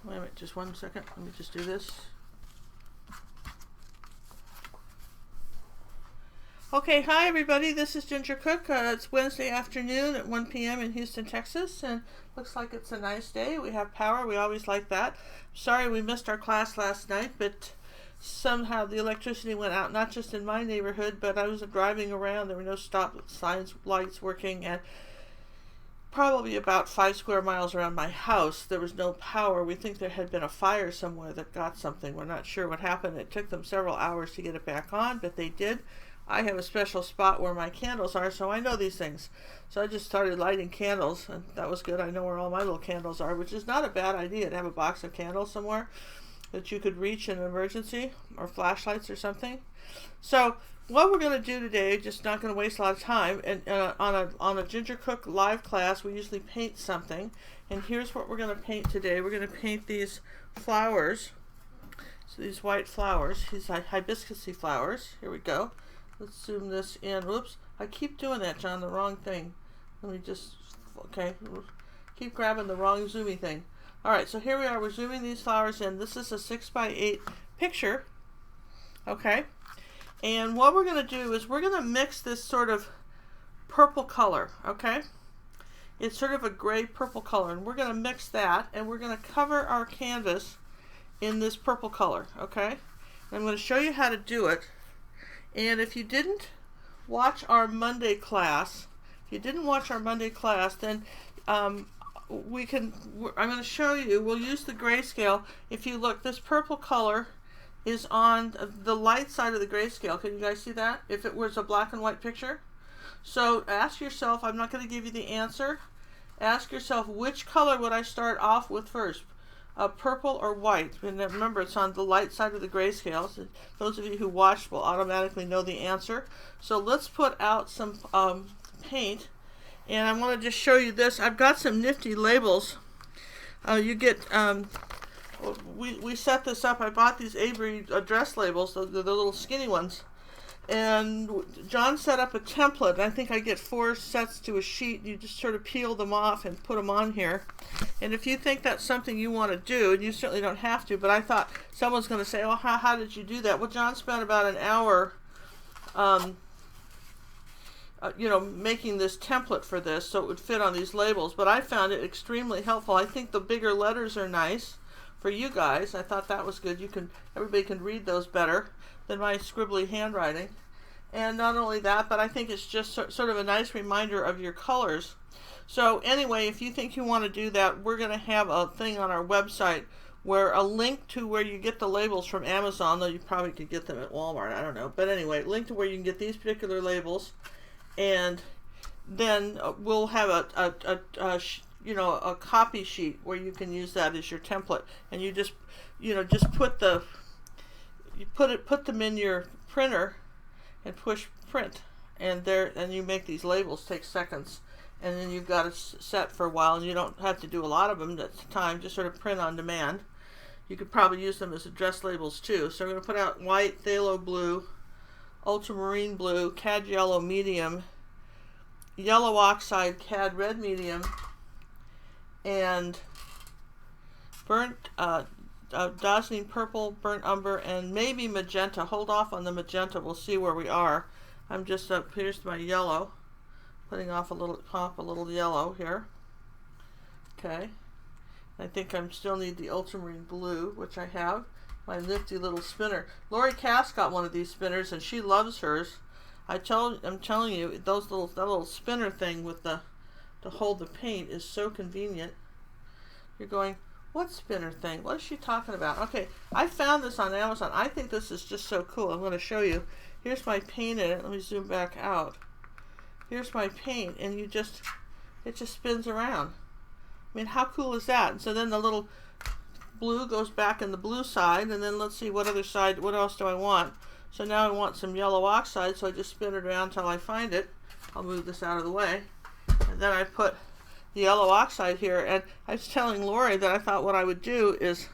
Wait a minute, just 1 second. Let me just do this. Okay, hi everybody. This is Ginger Cook. It's Wednesday afternoon at 1 p.m. in Houston, Texas, and looks like it's a nice day. We have power. We always like that. Sorry we missed our class last night, but somehow the electricity went out, not just in my neighborhood, but I was driving around. There were no stop signs, lights working, and probably about 5 square miles around my house there was no power. We think there had been a fire somewhere that got something. We're not sure what happened. It took them several hours to get it back on, but they did. I have a special spot where my candles are, so I know these things. So I just started lighting candles, and that was good. I know where all my little candles are, which is not a bad idea to have a box of candles somewhere that you could reach in an emergency, or flashlights or something. So what we're going to do today, just not going to waste a lot of time, and on a Ginger Cook live class, we usually paint something. And here's what we're going to paint today. We're going to paint these flowers. So these white flowers, these hibiscus flowers. Here we go. Let's zoom this in. Whoops, I keep doing that, John, the wrong thing. Let me just, okay, keep grabbing the wrong zoomy thing. All right, so here we are. We're zooming these flowers in. This is a 6x8 picture, okay? And what we're going to do is we're going to mix this sort of purple color, okay? It's sort of a gray purple color, and we're going to mix that, and we're going to cover our canvas in this purple color, okay? And I'm going to show you how to do it. And if you didn't watch our Monday class, then I'm going to show you, we'll use the grayscale. If you look, this purple color is on the light side of the grayscale. Can you guys see that? If it was a black and white picture. So ask yourself, I'm not going to give you the answer. Ask yourself, which color would I start off with first? Purple or white? And remember, it's on the light side of the grayscale. So those of you who watched will automatically know the answer. So let's put out some paint. And I want to just show you this. I've got some nifty labels. You get, we set this up. I bought these Avery dress labels, the little skinny ones. And John set up a template. I think I get 4 sets to a sheet. You just sort of peel them off and put them on here. And if you think that's something you want to do, and you certainly don't have to, but I thought someone's going to say, well, how did you do that? Well, John spent about an hour making this template for this so it would fit on these labels, but I found it extremely helpful. I think the bigger letters are nice for you guys. I thought that was good. Everybody can read those better than my scribbly handwriting. And not only that, but I think it's just sort of a nice reminder of your colors. So anyway, if you think you want to do that, we're going to have a thing on our website where a link to where you get the labels from Amazon, though you probably could get them at Walmart, I don't know. But anyway, link to where you can get these particular labels. And then we'll have a copy sheet where you can use that as your template, and you just put them in your printer and push print, and you make these labels. Take seconds, and then you've got it set for a while, and you don't have to do a lot of them at the time. Just sort of print on demand. You could probably use them as address labels too. So we're going to put out white, phthalo blue, ultramarine blue, cad yellow medium, yellow oxide, cad red medium, and burnt dazzling purple, burnt umber, and maybe magenta. Hold off on the magenta. We'll see where we are. I'm just here's my yellow, putting off a little yellow here. Okay. I think I still need the ultramarine blue, which I have. My nifty little spinner. Lori Cass got one of these spinners, and she loves hers. I'm telling you, that little spinner thing with to hold the paint is so convenient. You're going, what spinner thing? What is she talking about? Okay, I found this on Amazon. I think this is just so cool. I'm going to show you. Here's my paint in it. Let me zoom back out. Here's my paint, and it just spins around. I mean, how cool is that? And so then the little blue goes back in the blue side, and then let's see what else do I want? So now I want some yellow oxide, so I just spin it around until I find it. I'll move this out of the way. And then I put the yellow oxide here, and I was telling Lori that I thought what I would do is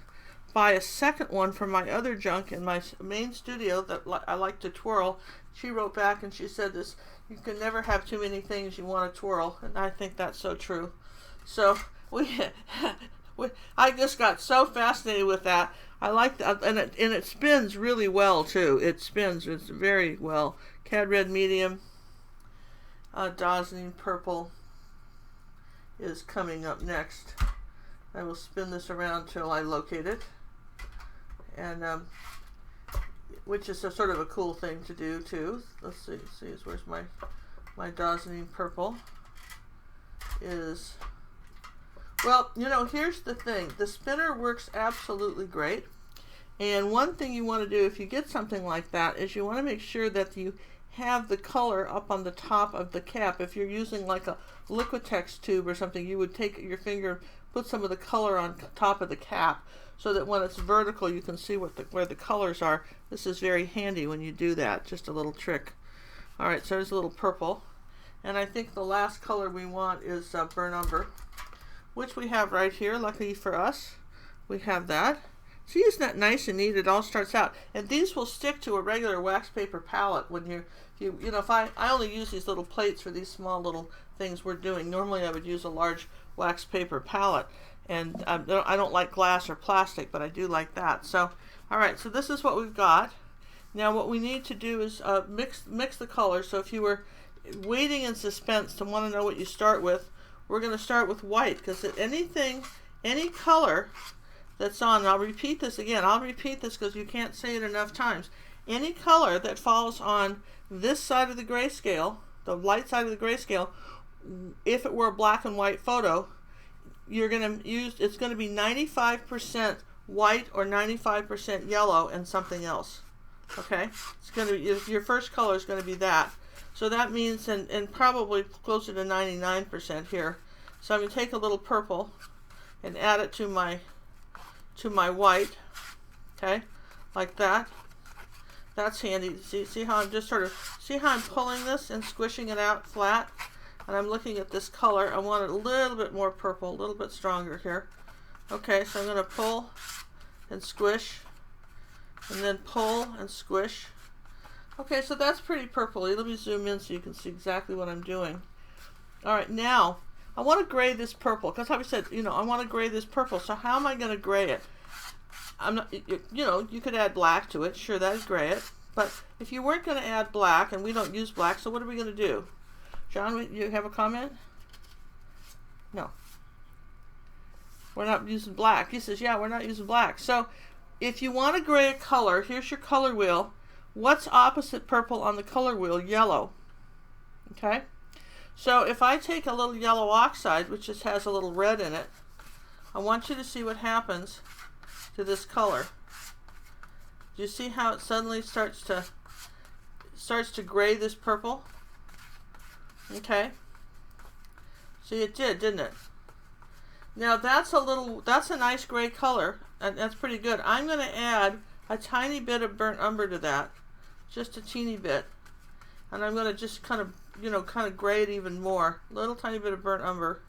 buy a second one from my other junk in my main studio that I like to twirl. She wrote back and she said this, you can never have too many things you want to twirl, and I think that's so true. So I just got so fascinated with that. I like that, and it spins really well too. It spins, it's very well. Cad red medium, dazzling purple is coming up next. I will spin this around till I locate it, and which is a sort of a cool thing to do too. Let's see, where's my dazzling purple is. Well, you know, here's the thing. The spinner works absolutely great. And one thing you want to do if you get something like that is you want to make sure that you have the color up on the top of the cap. If you're using like a Liquitex tube or something, you would take your finger, put some of the color on top of the cap so that when it's vertical you can see where the colors are. This is very handy when you do that. Just a little trick. Alright, so there's a little purple. And I think the last color we want is burnt umber, which we have right here. Luckily for us, we have that. See, isn't that nice and neat? It all starts out, and these will stick to a regular wax paper palette when you know, if I only use these little plates for these small little things we're doing. Normally I would use a large wax paper palette, and I don't like glass or plastic, but I do like that. So, all right, so this is what we've got. Now what we need to do is mix the colors. So if you were waiting in suspense to want to know what you start with, we're going to start with white, because any color that's on, and I'll repeat this again, I'll repeat this because you can't say it enough times. Any color that falls on this side of the grayscale, the light side of the grayscale, if it were a black and white photo, you're going to use, it's going to be 95% white or 95% yellow and something else. Okay? It's going to be, your first color is going to be that. So that means, and probably closer to 99% here. So I'm going to take a little purple and add it to my white, okay, like that. That's handy. See how I'm just see how I'm pulling this and squishing it out flat, and I'm looking at this color. I want it a little bit more purple, a little bit stronger here. Okay, so I'm going to pull and squish, and then pull and squish. Okay, so that's pretty purpley. Let me zoom in so you can see exactly what I'm doing. All right, now I want to gray this purple, because like I said, you know, I want to gray this purple. So how am I going to gray it? I'm not, you know, you could add black to it. Sure, that'd gray it. But if you weren't going to add black, and we don't use black, so what are we going to do? John, you have a comment? No. We're not using black. He says, yeah, we're not using black. So if you want to gray a color, here's your color wheel. What's opposite purple on the color wheel? Yellow. Okay? So if I take a little yellow oxide, which just has a little red in it, I want you to see what happens to this color. Do you see how it suddenly starts to gray this purple? Okay. See, it did, didn't it? Now that's a nice gray color, and that's pretty good. I'm going to add a tiny bit of burnt umber to that, just a teeny bit, and I'm going to just kind of gray it even more. Little tiny bit of burnt umber,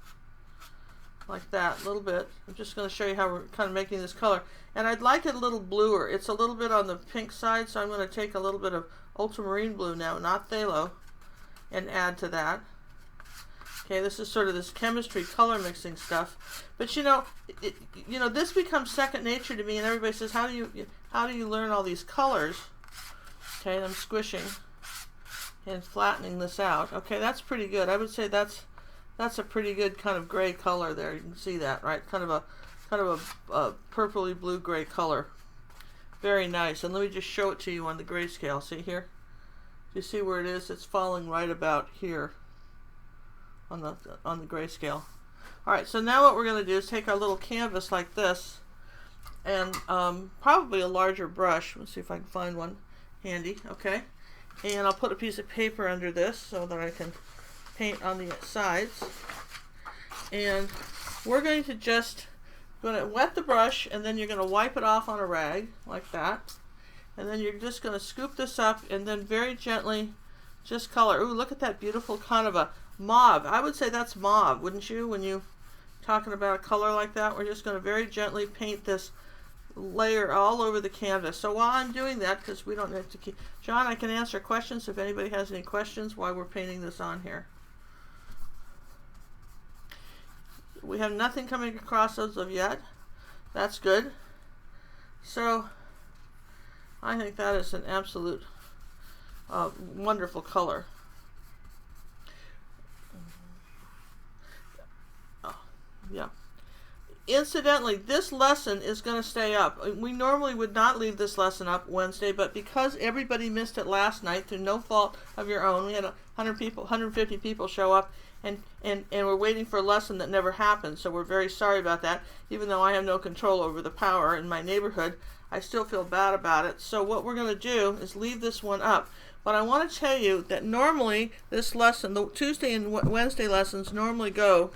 like that, a little bit. I'm just going to show you how we're kind of making this color, and I'd like it a little bluer. It's a little bit on the pink side, so I'm going to take a little bit of ultramarine blue now, not phthalo, and add to that. Okay, this is sort of this chemistry color mixing stuff, but you know, this becomes second nature to me, and everybody says, how do you learn all these colors? Okay, and I'm squishing and flattening this out. Okay, that's pretty good. I would say that's a pretty good kind of gray color there. You can see that, right? Kind of a purpley blue gray color. Very nice. And let me just show it to you on the grayscale. See here? Do you see where it is? It's falling right about here on the grayscale. All right, so now what we're going to do is take our little canvas like this, and probably a larger brush. Let's see if I can find one handy. Okay, and I'll put a piece of paper under this so that I can paint on the sides. And we're going to wet the brush, and then you're going to wipe it off on a rag like that, and then you're just going to scoop this up and then very gently just color. Ooh, look at that beautiful kind of a mauve. I would say that's mauve, wouldn't you, when you talking about a color like that? We're just going to very gently paint this layer all over the canvas. So while I'm doing that, because we don't have to keep, John, I can answer questions if anybody has any questions while we're painting this on here. we have nothing coming across as of yet. That's good. So I think that is an absolute wonderful color. Oh, yeah. Incidentally, this lesson is going to stay up. We normally would not leave this lesson up Wednesday, but because everybody missed it last night through no fault of your own, we had 100 people, 150 people show up, and we're waiting for a lesson that never happened. So we're very sorry about that. Even though I have no control over the power in my neighborhood, I still feel bad about it. So what we're going to do is leave this one up. But I want to tell you that normally this lesson, the Tuesday and Wednesday lessons normally go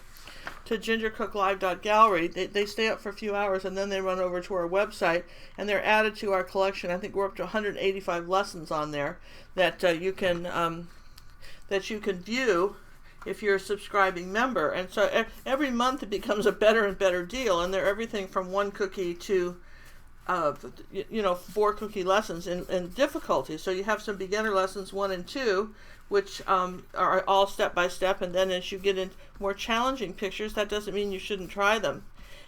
to gingercooklive.gallery. They stay up for a few hours and then they run over to our website and they're added to our collection. I think we're up to 185 lessons on there that you can view if you're a subscribing member. And so every month it becomes a better and better deal, and they're everything from 1 cookie to 4 cookie lessons in difficulty. So you have some beginner lessons 1 and 2, which are all step by step, and then as you get into more challenging pictures, that doesn't mean you shouldn't try them.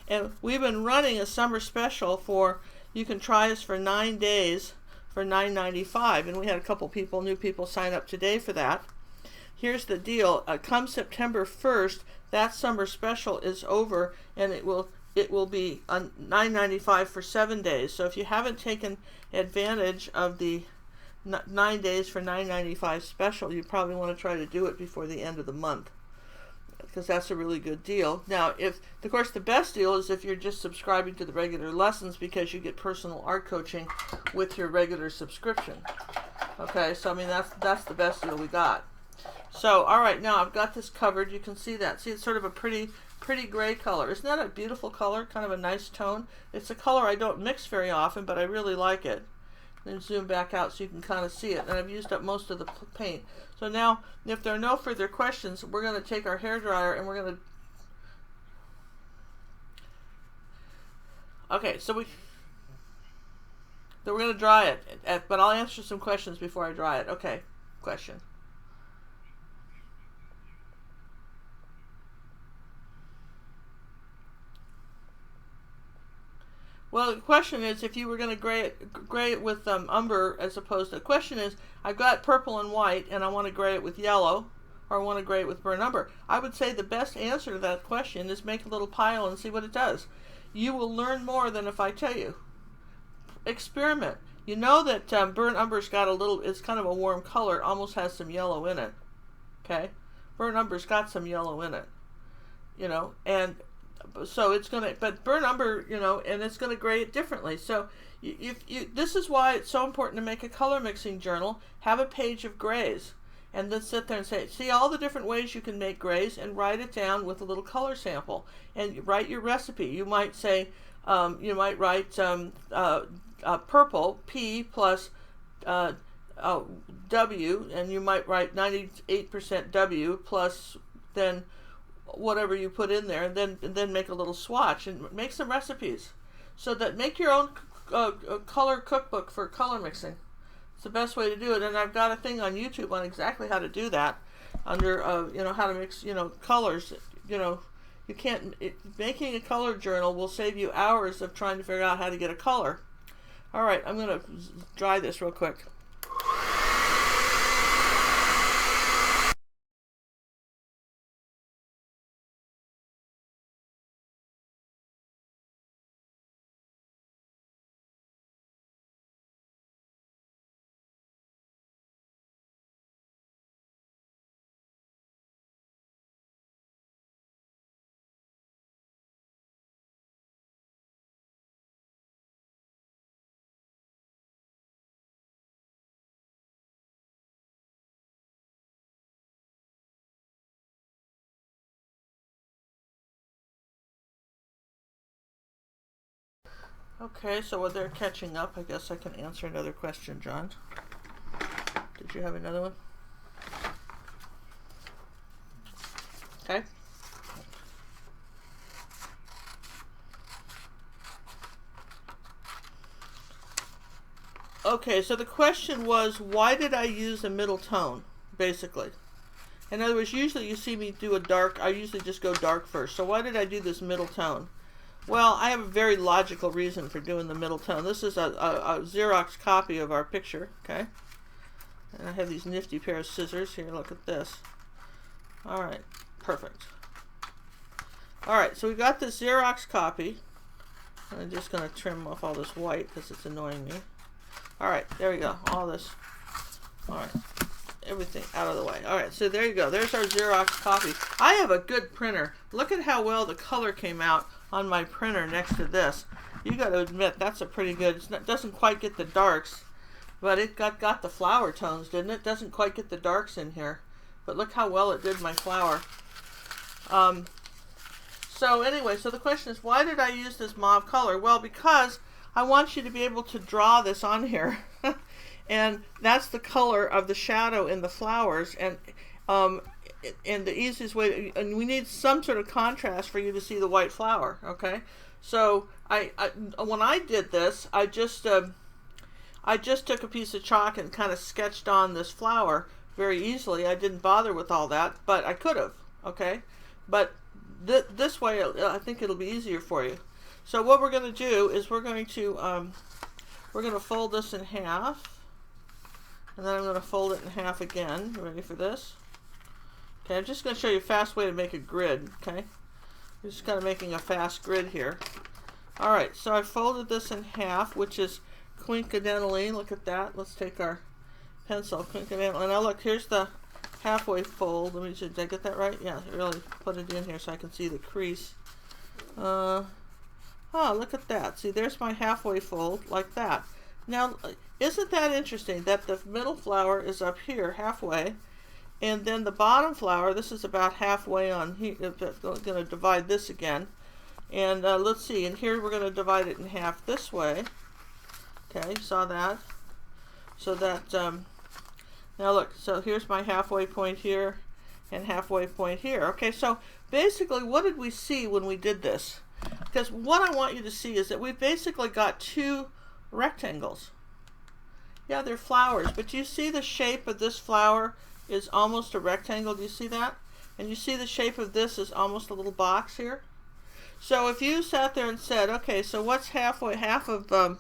And we've been running a summer special for, you can try us for 9 days for $9.95, and we had a couple people, new people, sign up today for that. Here's the deal. Come September 1st, that summer special is over, and it will be $9.95 for 7 days. So if you haven't taken advantage of the 9 days for $9.95 special, you probably want to try to do it before the end of the month, because that's a really good deal. Now, of course, the best deal is if you're just subscribing to the regular lessons, because you get personal art coaching with your regular subscription. Okay, so I mean that's the best deal we got. So all right, now I've got this covered. You can see that. See, it's sort of a pretty gray color. Isn't that a beautiful color? Kind of a nice tone. It's a color I don't mix very often, but I really like it. Then zoom back out so you can kind of see it. And I've used up most of the paint. So now, if there are no further questions, we're going to take our hairdryer and we're going to... Okay, so we're going to dry it. But I'll answer some questions before I dry it. Okay, question. Well, the question is, if you were going to gray it with umber as opposed to... The question is, I've got purple and white, and I want to gray it with yellow, or I want to gray it with burnt umber. I would say the best answer to that question is make a little pile and see what it does. You will learn more than if I tell you. Experiment. You know that burnt umber's got a little... It's kind of a warm color. It almost has some yellow in it. Okay? Burnt umber's got some yellow in it. You know, and... So it's going to, but burnt umber, you know, and it's going to gray it differently. So this is why it's so important to make a color mixing journal. Have a page of grays, and then sit there and say, see all the different ways you can make grays, and write it down with a little color sample, and write your recipe. You might say, you might write purple, P plus W, and you might write 98% W plus then whatever you put in there, and then make a little swatch and make some recipes. So that make your own color cookbook for color mixing. It's the best way to do it. And I've got a thing on YouTube on exactly how to do that. Under you know, how to mix, you know, colors. You know, you can't. Making a color journal will save you hours of trying to figure out how to get a color. All right, I'm gonna dry this real quick. Okay, so while they're catching up, I guess I can answer another question, John. Did you have another one? Okay. Okay, so the question was, why did I use a middle tone, basically? In other words, usually you see me do a dark, I usually just go dark first. So why did I do this middle tone? Well, I have a very logical reason for doing the middle tone. This is a Xerox copy of our picture, okay? And I have these nifty pair of scissors. Here, look at this. All right, perfect. All right, so we got this Xerox copy. I'm just going to trim off all this white because it's annoying me. All right, there we go. All this. All right, everything out of the way. All right, so there you go. There's our Xerox copy. I have a good printer. Look at how well the color came out on my printer next to this. You got to admit, that's a pretty good, it doesn't quite get the darks, but it got the flower tones, didn't it? Doesn't quite get the darks in here. But look how well it did my flower. So anyway, so the question is, why did I use this mauve color? Well, because I want you to be able to draw this on here. And that's the color of the shadow in the flowers. And the easiest way, and we need some sort of contrast for you to see the white flower, okay? So when I did this, I just took a piece of chalk and kind of sketched on this flower very easily. I didn't bother with all that, but I could have, okay? But this way, I think it'll be easier for you. So what we're going to do is we're going to fold this in half, and then I'm going to fold it in half again. You ready for this? Okay, I'm just going to show you a fast way to make a grid, okay? I'm just kind of making a fast grid here. All right, so I folded this in half, which is quinquedentally. Look at that. Let's take our pencil, quinquedentally. Now look, here's the halfway fold. Let me see, did I get that right? Yeah, really put it in here so I can see the crease. Oh, look at that. See, there's my halfway fold, like that. Now, isn't that interesting that the middle flower is up here, halfway, and then the bottom flower, this is about halfway on here. I'm going to divide this again. And let's see, and here we're going to divide it in half this way. Okay, saw that? So that, now look, so here's my halfway point here and halfway point here. Okay, so basically what did we see when we did this? Because what I want you to see is that we basically got two rectangles. Yeah, they're flowers, but you see the shape of this flower is almost a rectangle. Do you see that? And you see the shape of this is almost a little box here. So if you sat there and said, okay, so what's half of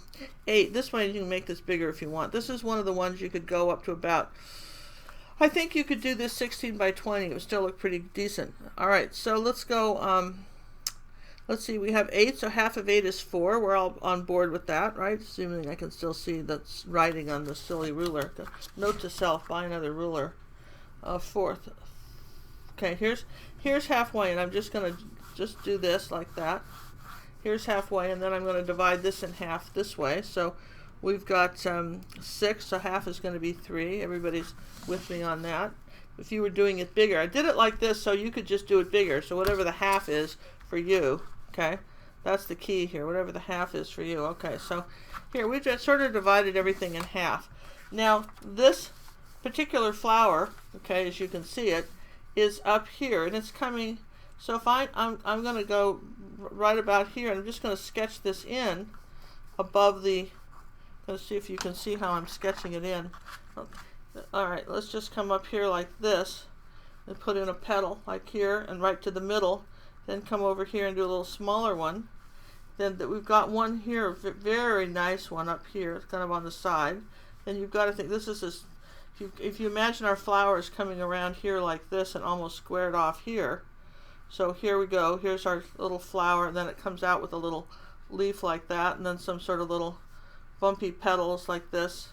8? This way you can make this bigger if you want. This is one of the ones you could go up to about, I think you could do this 16 by 20. It would still look pretty decent. All right, so let's go, let's see, we have 8, so half of 8 is 4. We're all on board with that, right? Assuming I can still see the writing on the silly ruler. Note to self, buy another ruler. Fourth. Okay, here's halfway, and I'm just going to just do this like that. Here's halfway, and then I'm going to divide this in half this way. So we've got 6, so half is going to be 3. Everybody's with me on that. If you were doing it bigger, I did it like this so you could just do it bigger. So whatever the half is for you, okay, that's the key here, whatever the half is for you. Okay, so here we just sort of divided everything in half. Now this particular flower, okay, as you can see it, is up here, and it's coming. So if I'm going to go right about here, and I'm just going to sketch this in above the, let's see if you can see how I'm sketching it in. All right, let's just come up here like this and put in a petal like here and right to the middle, then come over here and do a little smaller one. Then we've got one here, a very nice one up here, it's kind of on the side. Then you've got to think, this is this, if you imagine our flowers coming around here like this and almost squared off here. So here we go, here's our little flower, and then it comes out with a little leaf like that, and then some sort of little bumpy petals like this.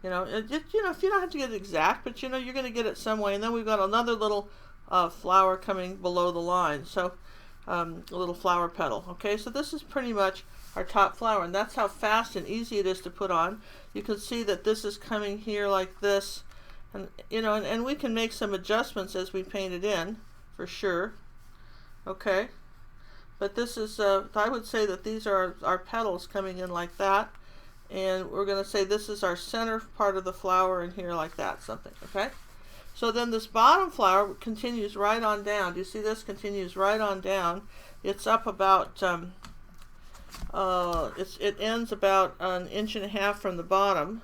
You know, if you don't have to get it exact, but you know, you're going to get it some way. And then we've got another little flower coming below the line, so a little flower petal. Okay, so this is pretty much our top flower, and that's how fast and easy it is to put on. You can see that this is coming here like this, and you know, and we can make some adjustments as we paint it in, for sure. Okay, but this is I would say that these are our petals coming in like that, and we're going to say this is our center part of the flower in here like that, something. Okay, so then this bottom flower continues right on down. Do you see this continues right on down? It's up about it ends about 1.5 inches from the bottom,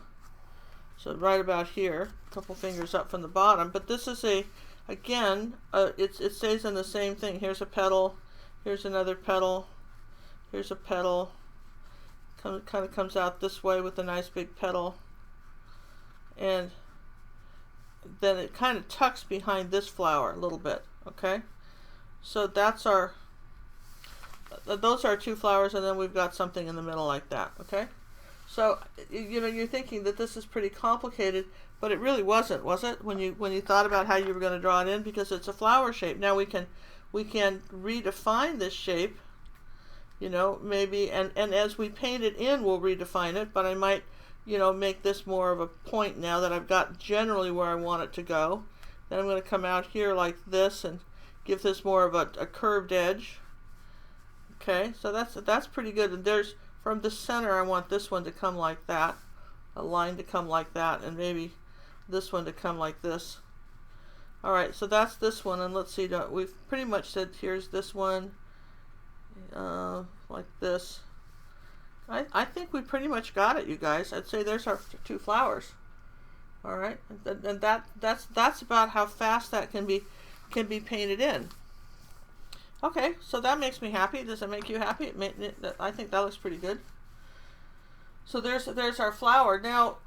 so right about here. couple fingers up from the bottom. But this is again, it stays in the same thing. Here's a petal, here's another petal, here's a petal. Kind of comes out this way with a nice big petal, and then it kind of tucks behind this flower a little bit. Okay, so that's our, those are 2 flowers, and then we've got something in the middle like that. Okay, so you're thinking that this is pretty complicated, but it really wasn't, was it? When you thought about how you were going to draw it in, because it's a flower shape. Now we can redefine this shape, maybe, and as we paint it in, we'll redefine it. But I might, make this more of a point now that I've got generally where I want it to go. Then I'm going to come out here like this and give this more of a curved edge. Okay, so that's pretty good. And there's, from the center, I want this one to come like that, a line to come like that, and maybe this one to come like this. All right, so that's this one, and let's see, we've pretty much said here's this one, like this. I think we pretty much got it, you guys. I'd say there's our 2 flowers. All right, and that's about how fast that can be painted in. Okay, so that makes me happy. Does it make you happy? I think that looks pretty good. So there's our flower. Now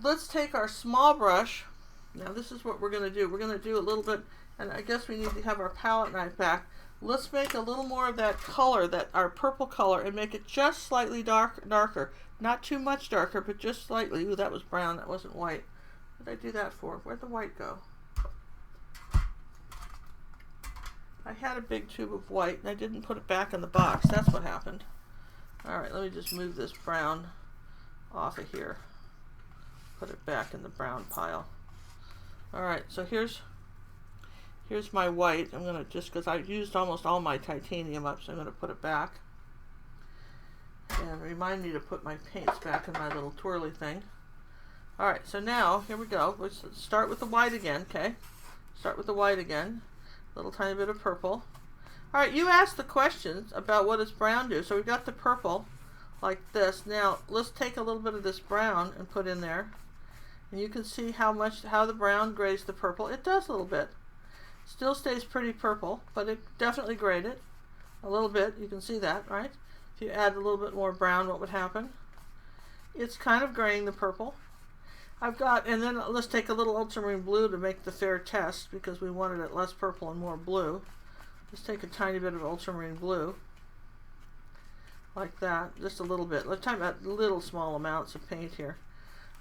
let's take our small brush. Now this is what we're going to do. We're going to do a little bit, and I guess we need to have our palette knife back. Let's make a little more of that color, our purple color, and make it just slightly darker. Not too much darker, but just slightly. Ooh, that was brown. That wasn't white. What did I do that for? Where'd the white go? I had a big tube of white, and I didn't put it back in the box. That's what happened. All right, let me just move this brown off of here. Put it back in the brown pile. All right, so here's my white. I'm going to, just because I've used almost all my titanium up, so I'm going to put it back. And remind me to put my paints back in my little twirly thing. All right, so now, here we go. Let's start with the white again, okay? Start with the white again. Little tiny bit of purple. All right, you asked the questions about what does brown do. So we've got the purple like this. Now let's take a little bit of this brown and put in there, and you can see how the brown grays the purple. It does a little bit. Still stays pretty purple, but it definitely grayed it a little bit. You can see that, right? If you add a little bit more brown, what would happen? It's kind of graying the purple. And then let's take a little ultramarine blue to make the fair test, because we wanted it less purple and more blue. Let's take a tiny bit of ultramarine blue, like that, just a little bit. Let's talk about little small amounts of paint here.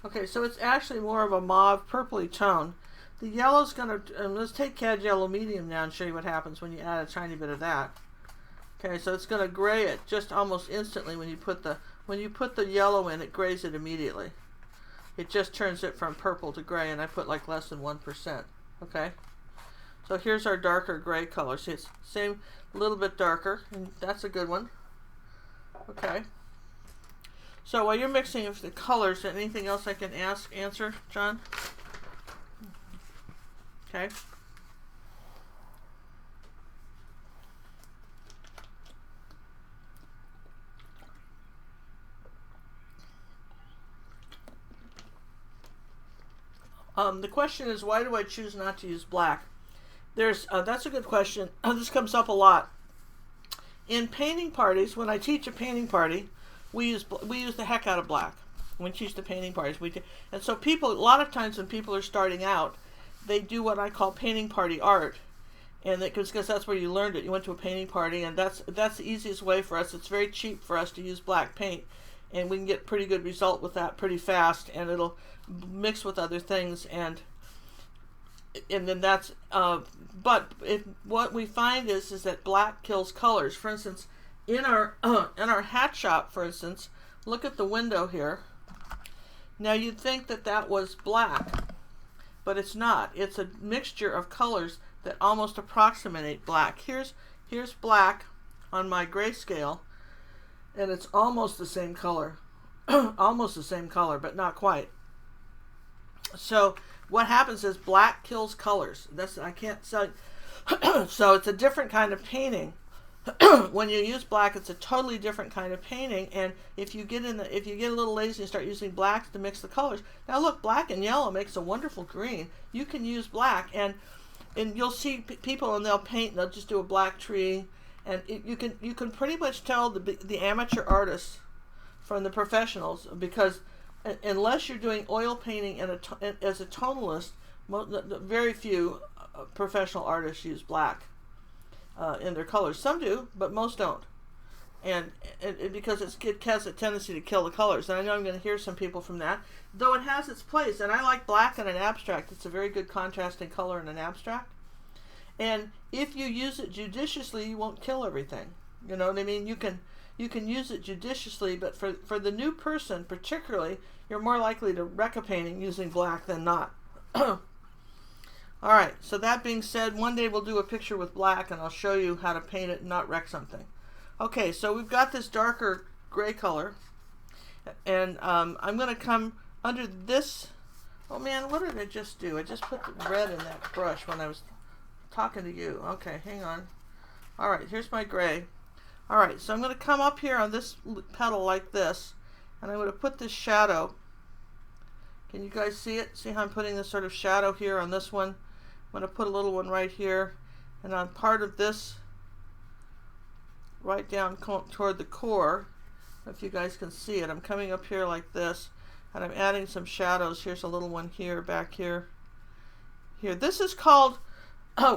Okay, so it's actually more of a mauve purpley tone. The yellow's gonna, let's take Cad Yellow Medium now and show you what happens when you add a tiny bit of that. Okay, so it's gonna gray it just almost instantly when you put the yellow in. It grays it immediately. It just turns it from purple to gray, and I put like less than 1%. Okay, so here's our darker gray color. See, it's same, a little bit darker, and that's a good one. Okay, so while you're mixing the colors, anything else I can answer, John? Okay. The question is, why do I choose not to use black? That's a good question. This comes up a lot. In painting parties, when I teach a painting party, we use the heck out of black. When we teach the painting parties, we do. And so people, a lot of times when people are starting out, they do what I call painting party art. And because that's where you learned it. You went to a painting party, and that's the easiest way for us. It's very cheap for us to use black paint, and we can get pretty good result with that pretty fast, and it'll mix with other things, and then that's but what we find is that black kills colors. For instance, in our hat shop, for instance, look at the window here. Now you'd think that was black, but it's not. It's a mixture of colors that almost approximate black. Here's black on my grayscale, and it's almost the same color. Almost the same color, but not quite. So what happens is black kills colors. I can't say. So it's a different kind of painting. When you use black, it's a totally different kind of painting. And if you get if you get a little lazy and start using blacks to mix the colors, now look, black and yellow makes a wonderful green. You can use black, and you'll see people, and they'll paint, and they'll just do a black tree, and you can pretty much tell the amateur artists from the professionals, because unless you're doing oil painting as a tonalist, very few professional artists use black in their colors. Some do, but most don't. And because it has a tendency to kill the colors. And I know I'm going to hear some people from that, though it has its place. And I like black in an abstract. It's a very good contrasting color in an abstract. And if you use it judiciously, you won't kill everything. You know what I mean? You can use it judiciously, but for the new person particularly, you're more likely to wreck a painting using black than not. All right, so that being said, one day we'll do a picture with black, and I'll show you how to paint it and not wreck something. Okay, so we've got this darker gray color, and I'm going to come under this. Oh man, what did I just do? I just put the red in that brush when I was talking to you. Okay, hang on. All right, here's my gray. All right, so I'm going to come up here on this petal like this, and I'm going to put this shadow. Can you guys see it? See how I'm putting this sort of shadow here on this one? I'm going to put a little one right here, and on part of this, right down toward the core, if you guys can see it, I'm coming up here like this, and I'm adding some shadows. Here's a little one here, back here. Here, this is called.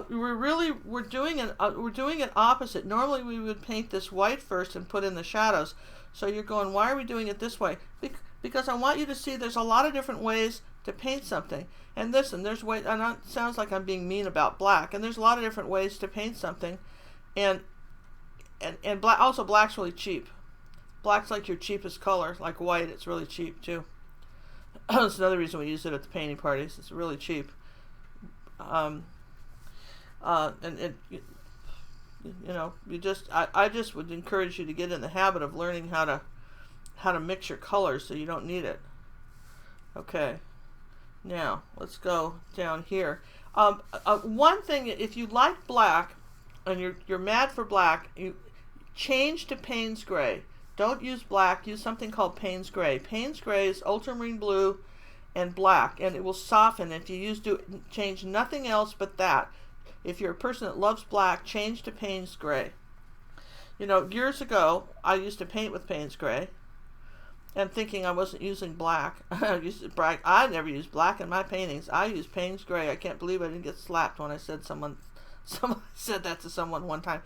We're doing it opposite. Normally we would paint this white first and put in the shadows. So you're going, why are we doing it this way? Because I want you to see there's a lot of different ways to paint something. And listen, there's ways. And it sounds like I'm being mean about black. And there's a lot of different ways to paint something. And black, also black's really cheap. Black's like your cheapest color. Like white, it's really cheap too. That's another reason we use it at the painting parties. It's really cheap. I just would encourage you to get in the habit of learning how to mix your colors so you don't need it. Okay, now let's go down here. One thing, if you like black and you're mad for black, you change to Payne's Gray. Don't use black. Use something called Payne's Gray. Payne's Gray is ultramarine blue and black, and it will soften if you change nothing else but that. If you're a person that loves black, change to Payne's Gray. You know, years ago, I used to paint with Payne's Gray, and thinking I wasn't using black. I never use black in my paintings. I use Payne's Gray. I can't believe I didn't get slapped when I said someone said that to someone one time.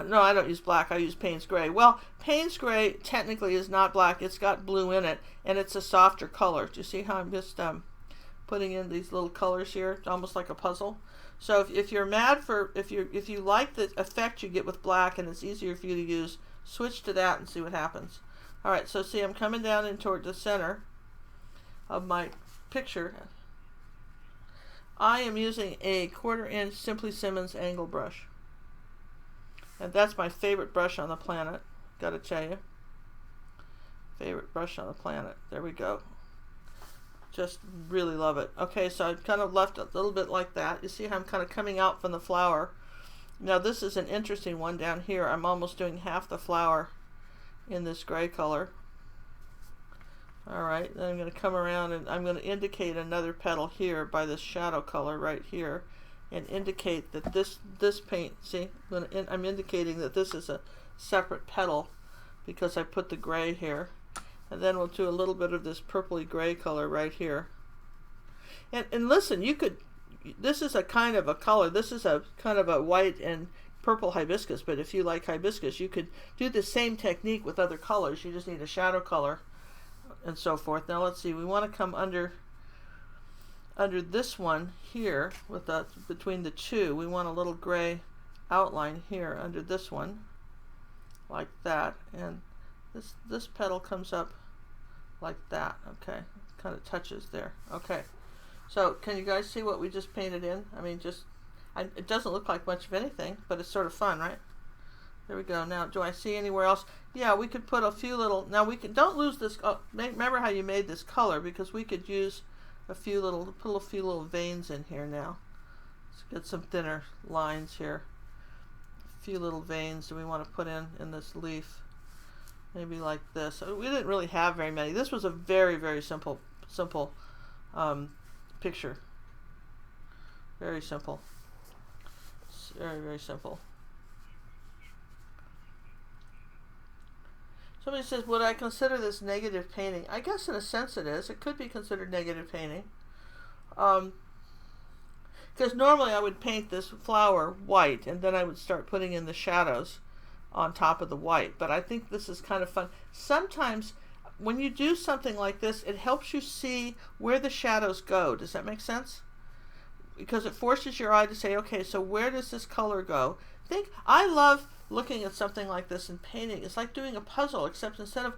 No, I don't use black. I use Payne's Gray. Well, Payne's Gray technically is not black. It's got blue in it, and it's a softer color. Do you see how I'm just putting in these little colors here? It's almost like a puzzle. So if you're mad for if you like the effect you get with black and it's easier for you to use, switch to that and see what happens. All right. So see, I'm coming down in toward the center of my picture. I am using a 1/4 inch Simply Simmons angle brush. And that's my favorite brush on the planet. Gotta tell you. Favorite brush on the planet. There we go. Just really love it. Okay, so I've kind of left a little bit like that. You see how I'm kind of coming out from the flower. Now this is an interesting one down here. I'm almost doing half the flower in this gray color. Alright, then I'm going to come around and I'm going to indicate another petal here by this shadow color right here. And indicate that this paint, see, I'm indicating that this is a separate petal because I put the gray here. And then we'll do a little bit of this purpley gray color right here. And listen, this is a kind of a color. This is a kind of a white and purple hibiscus, but if you like hibiscus, you could do the same technique with other colors. You just need a shadow color and so forth. Now let's see, we want to come under this one here with between the two. We want a little gray outline here under this one like that, and this petal comes up like that. Okay, kind of touches there. Okay, so can you guys see what we just painted in? I mean, it doesn't look like much of anything, but it's sort of fun, right? There we go. Now, do I see anywhere else? Yeah, we could put a few little. Now don't lose this. Remember how you made this color, because we could use put a few little veins in here now. Let's get some thinner lines here. A few little veins do we want to put in this leaf? Maybe like this. We didn't really have very many. This was a very, very simple picture. Very simple. It's very, very simple. Somebody says, would I consider this negative painting? I guess in a sense it is. It could be considered negative painting. Because normally I would paint this flower white and then I would start putting in the shadows on top of the white. But I think this is kind of fun. Sometimes when you do something like this, it helps you see where the shadows go. Does that make sense? Because it forces your eye to say, okay, so where does this color go? I love looking at something like this and painting. It's like doing a puzzle, except instead of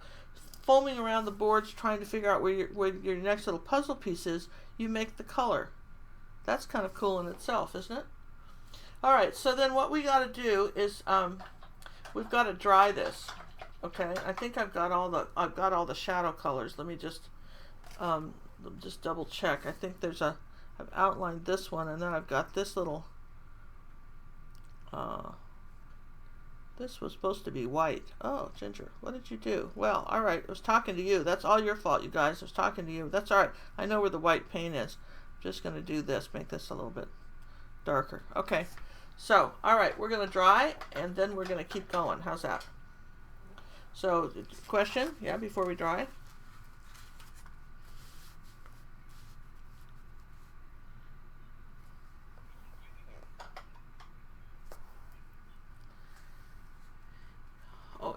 foaming around the boards trying to figure out where your next little puzzle piece is, you make the color. That's kind of cool in itself, isn't it? All right, so then what we got to do is we've got to dry this. Okay, I think I've got all the shadow colors. Let me just double check. I think I've outlined this one, and then I've got this little. This was supposed to be white. Oh, Ginger, what did you do? Well, all right, I was talking to you. That's all your fault, you guys. I was talking to you. That's all right. I know where the white paint is. I'm just going to do this, make this a little bit darker. Okay, so, all right, we're going to dry, and then we're going to keep going. How's that? So, question, yeah, before we dry?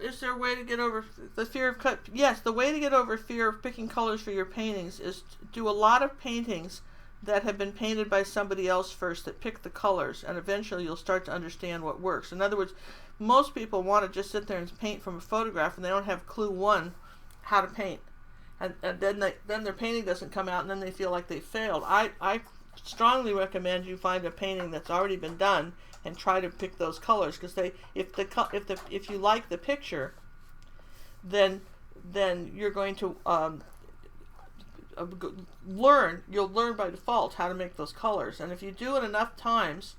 Is there a way to get over the fear of cut? Yes, the way to get over fear of picking colors for your paintings is to do a lot of paintings that have been painted by somebody else first that pick the colors, and eventually you'll start to understand what works. In other words, most people want to just sit there and paint from a photograph and they don't have clue one how to paint, and then their painting doesn't come out and then they feel like they failed. I strongly recommend you find a painting that's already been done and try to pick those colors, because if you like the picture, then you're going to you'll learn by default how to make those colors, and if you do it enough times,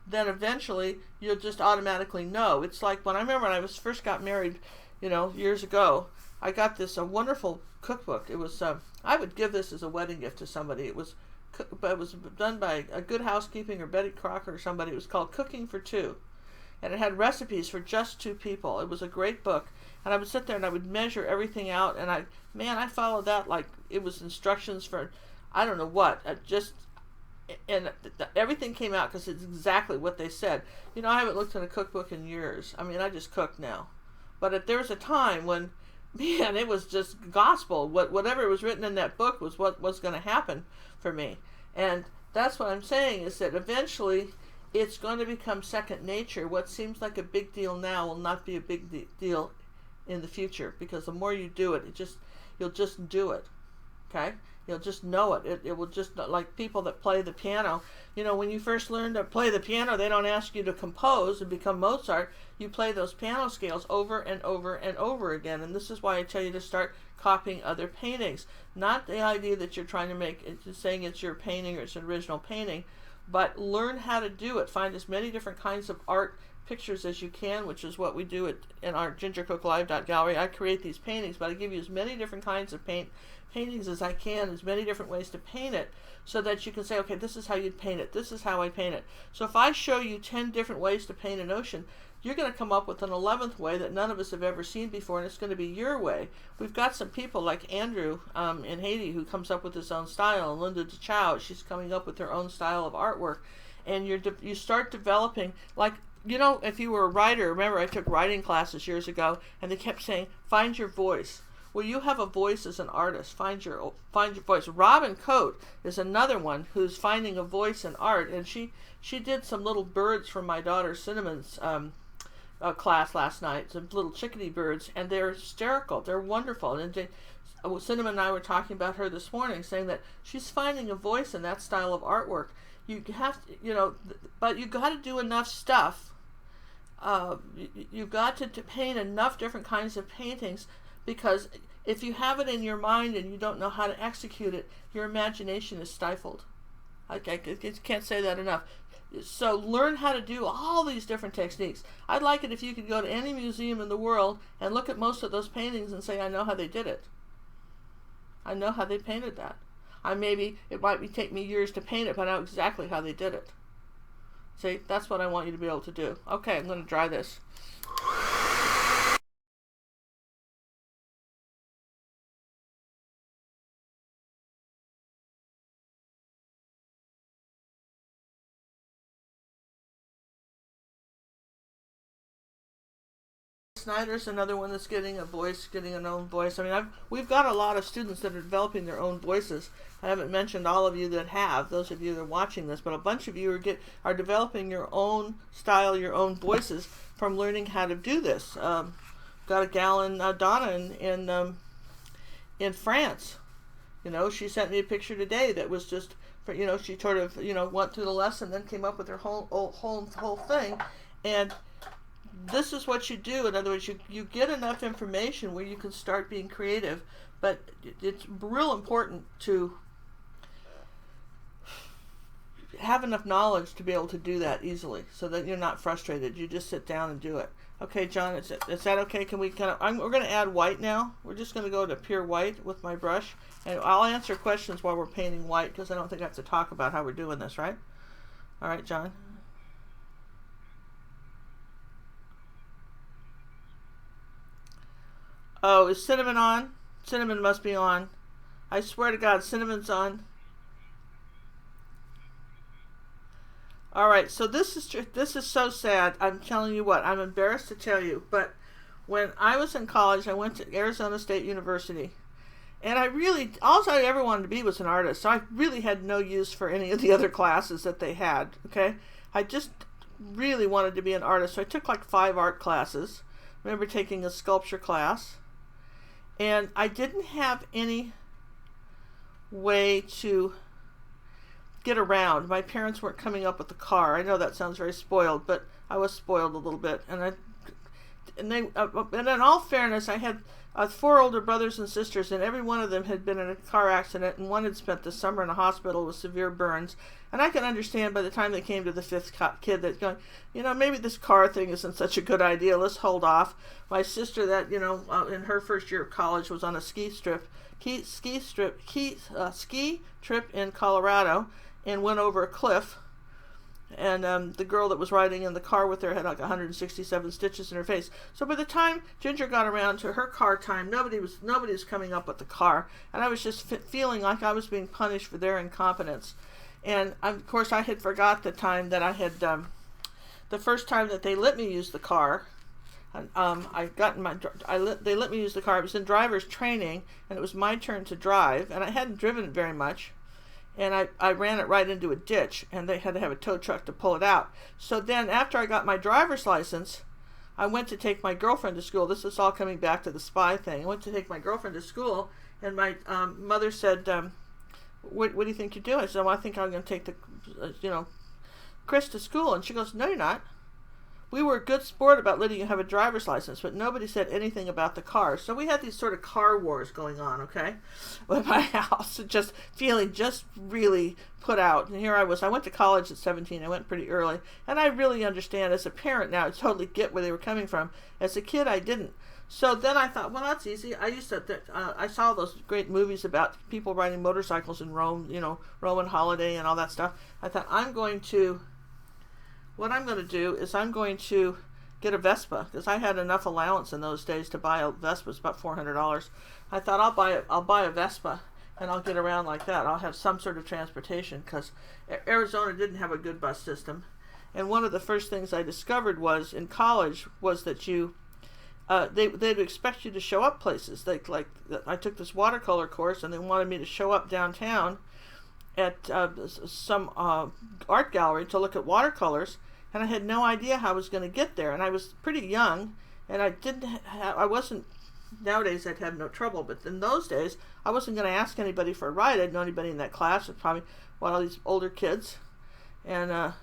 then eventually you'll just automatically know. It's like when I first got married, years ago, I got this wonderful cookbook. It was I would give this as a wedding gift to somebody. It was done by a Good Housekeeping or Betty Crocker or somebody. It was called Cooking for Two, and it had recipes for just two people. It was a great book, and I would sit there and I would measure everything out, and I followed that like it was instructions for I don't know what. Everything came out because it's exactly what they said. I haven't looked at a cookbook in years. I mean, I just cook now, but there was a time when, man, it was just gospel. Whatever was written in that book was what was going to happen for me. And that's what I'm saying, is that eventually it's going to become second nature. What seems like a big deal now will not be a big deal in the future, because the more you do it, you'll just do it. Okay? You'll just know it. It will just, like people that play the piano. When you first learn to play the piano, they don't ask you to compose and become Mozart. You play those piano scales over and over and over again. And this is why I tell you to start copying other paintings. Not the idea that you're trying to make it, saying it's your painting or it's an original painting, but learn how to do it. Find as many different kinds of art pictures as you can, which is what we do in our gingercooklive.gallery. I create these paintings, but I give you as many different kinds of paintings as I can, as many different ways to paint it, so that you can say, okay, this is how you'd paint it, this is how I paint it. So if I show you 10 different ways to paint an ocean, you're going to come up with an 11th way that none of us have ever seen before, and it's going to be your way. We've got some people like Andrew in Haiti who comes up with his own style, and Linda DeChow, she's coming up with her own style of artwork, and you start developing, like, if you were a writer, remember I took writing classes years ago, and they kept saying, find your voice. Well, you have a voice as an artist. Find your voice. Robin Coate is another one who's finding a voice in art, and she did some little birds from my daughter Cinnamon's class last night, some little chickadee birds, and they're hysterical. They're wonderful. And Cinnamon and I were talking about her this morning, saying that she's finding a voice in that style of artwork. You have to, but you got to do enough stuff. You've got to paint enough different kinds of paintings, because if you have it in your mind and you don't know how to execute it, your imagination is stifled. I can't say that enough. So learn how to do all these different techniques. I'd like it if you could go to any museum in the world and look at most of those paintings and say, I know how they did it. I know how they painted that. It might take me years to paint it, but I know exactly how they did it. See, that's what I want you to be able to do. Okay, I'm going to dry this. Snyder's another one that's getting a voice, getting an own voice. I mean, we've got a lot of students that are developing their own voices. I haven't mentioned all of you that have, those of you that are watching this, but a bunch of you are developing your own style, your own voices from learning how to do this. Got a gal in Donna in France. You know, she sent me a picture today that was just, she sort of, went through the lesson, then came up with her whole thing, and this is what you do. In other words, you get enough information where you can start being creative, but it's real important to have enough knowledge to be able to do that easily so that you're not frustrated. You just sit down and do it. Okay, John, is that okay? Can we we're going to add white now. We're just going to go to pure white with my brush, and I'll answer questions while we're painting white because I don't think I have to talk about how we're doing this, right? All right, John. Oh, is cinnamon on? Cinnamon must be on. I swear to God, cinnamon's on. All right, so this is so sad. I'm telling you what, I'm embarrassed to tell you, but when I was in college, I went to Arizona State University, and all I ever wanted to be was an artist, so I really had no use for any of the other classes that they had, okay? I just really wanted to be an artist, so I took like 5 art classes. I remember taking a sculpture class. And I didn't have any way to get around. My parents weren't coming up with a car. I know that sounds very spoiled, but I was spoiled a little bit. And in all fairness, I had 4 older brothers and sisters, and every one of them had been in a car accident, and one had spent the summer in a hospital with severe burns. And I can understand by the time they came to the 5th kid that going, maybe this car thing isn't such a good idea. Let's hold off. My sister that, in her first year of college was on a ski trip in Colorado and went over a cliff. And the girl that was riding in the car with her had like 167 stitches in her face. So by the time Ginger got around to her car time, nobody was coming up with the car. And I was just feeling like I was being punished for their incompetence. And of course, I had forgot the time that I had, the first time that they let me use the car. They let me use the car. I was in driver's training, and it was my turn to drive, and I hadn't driven it very much. And I ran it right into a ditch, and they had to have a tow truck to pull it out. So then after I got my driver's license, I went to take my girlfriend to school. This is all coming back to the spy thing. I went to take my girlfriend to school, and my mother said, what do you think you're doing? I said, well, I think I'm going to take Chris to school. And she goes, no, you're not. We were a good sport about letting you have a driver's license, but nobody said anything about the car. So we had these sort of car wars going on, okay, with my house, just feeling just really put out. And here I was. I went to college at 17. I went pretty early. And I really understand as a parent now. I totally get where they were coming from. As a kid, I didn't. So then I thought, well, that's easy. I saw those great movies about people riding motorcycles in Rome, Roman holiday and all that stuff. I thought, what I'm going to do is I'm going to get a Vespa, because I had enough allowance in those days to buy a Vespa. It's about $400. I thought I'll buy a Vespa and I'll get around like that. I'll have some sort of transportation, because Arizona didn't have a good bus system. And one of the first things I discovered was in college was that they'd expect you to show up places. I took this watercolor course, and they wanted me to show up downtown at some art gallery to look at watercolors, and I had no idea how I was going to get there. And I was pretty young, and I wasn't. Nowadays I'd have no trouble, but in those days I wasn't going to ask anybody for a ride. I didn't know anybody in that class. It was probably one of these older kids, and I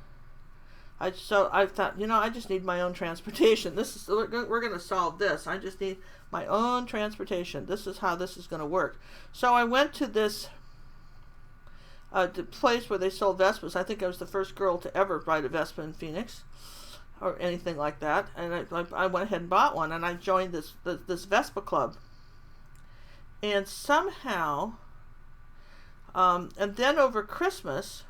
thought, I just need my own transportation. We're going to solve this. I just need my own transportation. This is how this is going to work. So I went to this the place where they sold Vespas. I think I was the first girl to ever ride a Vespa in Phoenix, or anything like that. And I went ahead and bought one, and I joined this Vespa club. And somehow, and then over Christmas,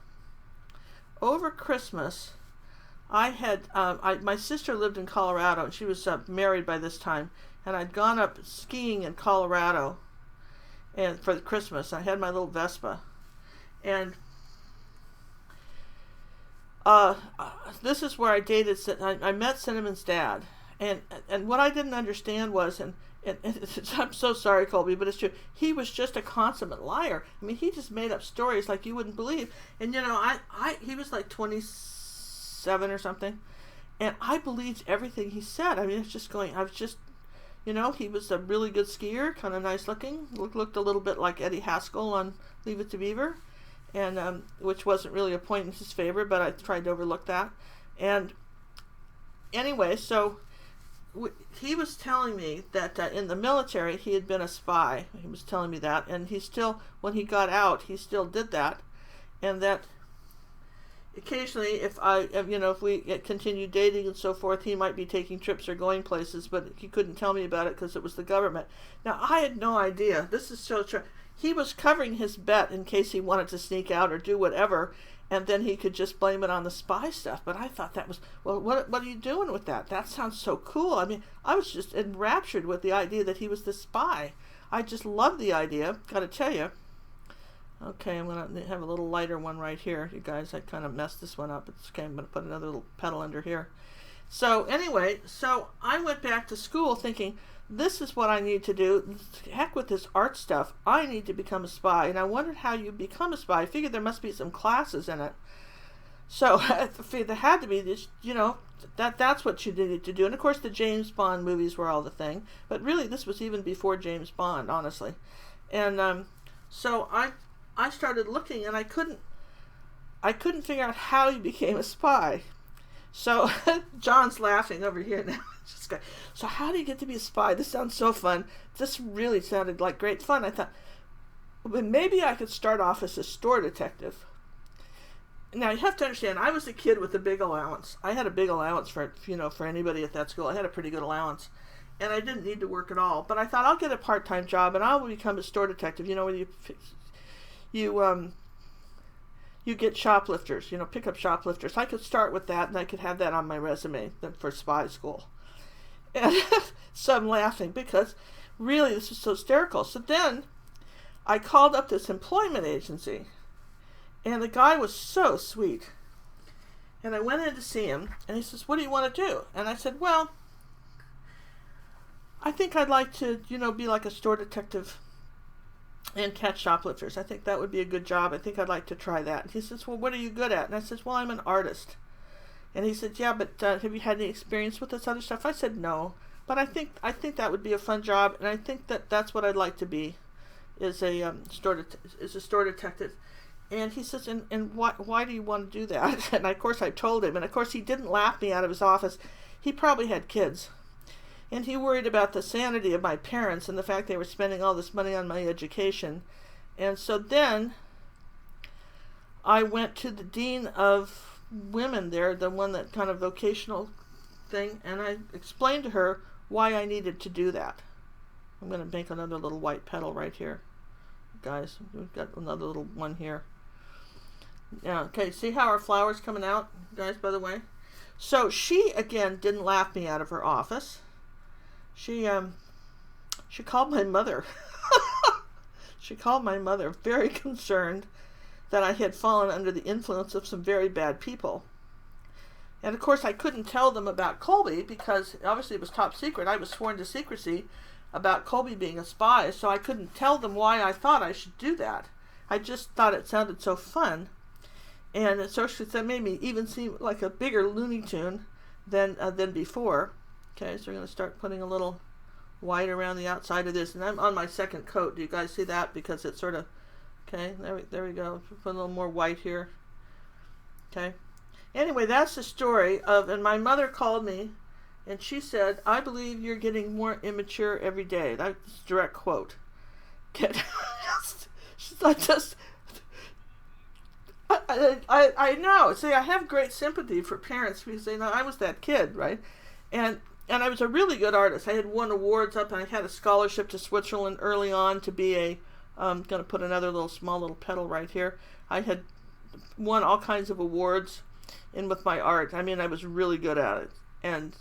I had my sister lived in Colorado, and she was married by this time, and I'd gone up skiing in Colorado, and for Christmas I had my little Vespa, and this is where I dated. I met Cinnamon's dad, and what I didn't understand was, and I'm so sorry, Colby, but it's true. He was just a consummate liar. I mean, he just made up stories like you wouldn't believe. And you know, he was like 27 or something, and I believed everything he said. I mean, I was just, you know, he was a really good skier, kind of nice looking, looked a little bit like Eddie Haskell on Leave It to Beaver, and which wasn't really a point in his favor, but I tried to overlook that. And anyway, so he was telling me that in the military he had been a spy. He was telling me that, and he still, when he got out, he still did that, and that occasionally, if we continued dating and so forth, he might be taking trips or going places, but he couldn't tell me about it because it was the government. Now, I had no idea. This is so true. He was covering his bet in case he wanted to sneak out or do whatever, and then he could just blame it on the spy stuff. But I thought that was, well, what are you doing with that? That sounds so cool. I mean, I was just enraptured with the idea that he was the spy. I just loved the idea, gotta tell you. Okay, I'm going to have a little lighter one right here. You guys, I kind of messed this one up. It's okay, I'm going to put another little petal under here. So anyway, so I went back to school thinking, this is what I need to do. Heck with this art stuff. I need to become a spy. And I wondered how you become a spy. I figured there must be some classes in it. So there had to be this, you know, that's what you needed to do. And of course the James Bond movies were all the thing. But really this was even before James Bond, honestly. And so I started looking, and I couldn't figure out how you became a spy. So John's laughing over here now. So how do you get to be a spy? This sounds so fun. This really sounded like great fun. I thought, well, maybe I could start off as a store detective. Now you have to understand, I was a kid with a big allowance. I had a big allowance for anybody at that school. I had a pretty good allowance, and I didn't need to work at all. But I thought, I'll get a part-time job, and I will become a store detective. You know, when you get shoplifters, pick up shoplifters. I could start with that, and I could have that on my resume for spy school. And so I'm laughing because really this is so hysterical. So then I called up this employment agency, and the guy was so sweet. And I went in to see him, and he says, what do you want to do? And I said, well, I think I'd like to, be like a store detective and catch shoplifters. I think that would be a good job. I think I'd like to try that. And he says, well, what are you good at? And I said, well, I'm an artist. And he said, yeah, but have you had any experience with this other stuff? I said, no, but I think that would be a fun job, and I think that's what I'd like to be, is a store detective. And he says, and why do you want to do that? And of course I told him, and of course he didn't laugh me out of his office. He probably had kids, and he worried about the sanity of my parents and the fact they were spending all this money on my education. And so then I went to the dean of women there, the one that kind of vocational thing, and I explained to her why I needed to do that. I'm going to make another little white petal right here, guys. We've got another little one here. Yeah, okay, see how our flower's coming out, guys, by the way? So she again didn't laugh me out of her office. She called my mother. She called my mother, very concerned that I had fallen under the influence of some very bad people. And of course I couldn't tell them about Colby because obviously it was top secret. I was sworn to secrecy about Colby being a spy, so I couldn't tell them why I thought I should do that. I just thought it sounded so fun. And so that made me even seem like a bigger Looney Tune than before. Okay, so we're going to start putting a little white around the outside of this. And I'm on my second coat. Do you guys see that? Because it's sort of... Okay, there we go. Put a little more white here. Okay. Anyway, that's the story of, and my mother called me, and she said, I believe you're getting more immature every day. That's a direct quote. I know. See, I have great sympathy for parents because they know I was that kid, right? And and I was a really good artist. I had won awards up, and I had a scholarship to Switzerland early on to be a. I'm going to put another small little petal right here. I had won all kinds of awards in with my art. I mean, I was really good at it, and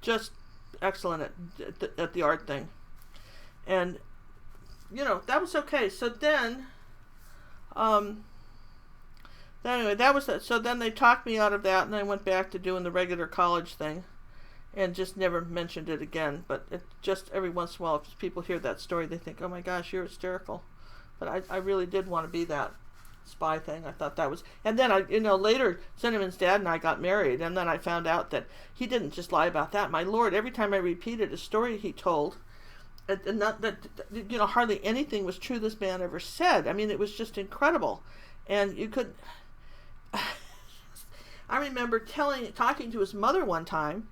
just excellent at the art thing. And you know, that was okay. So then anyway, that was that. So then they talked me out of that, and I went back to doing the regular college thing, and just never mentioned it again. But it just every once in a while, if people hear that story, they think, "Oh my gosh, you're hysterical." But I really did want to be that spy thing. I thought that was, and then later Cinnamon's dad and I got married, and then I found out that he didn't just lie about that. My Lord, every time I repeated a story he told, and not that hardly anything was true this man ever said. I mean, it was just incredible, and you could. I remember talking to his mother one time,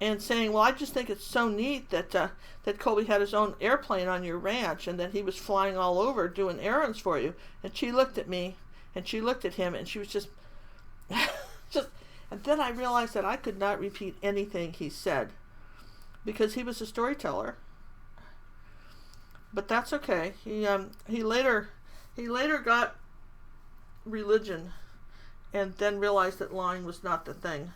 and saying, "Well, I just think it's so neat that that Colby had his own airplane on your ranch, and that he was flying all over doing errands for you." And she looked at me, and she looked at him, and she was just, just. And then I realized that I could not repeat anything he said, because he was a storyteller. But that's okay. He later got religion, and then realized that lying was not the thing.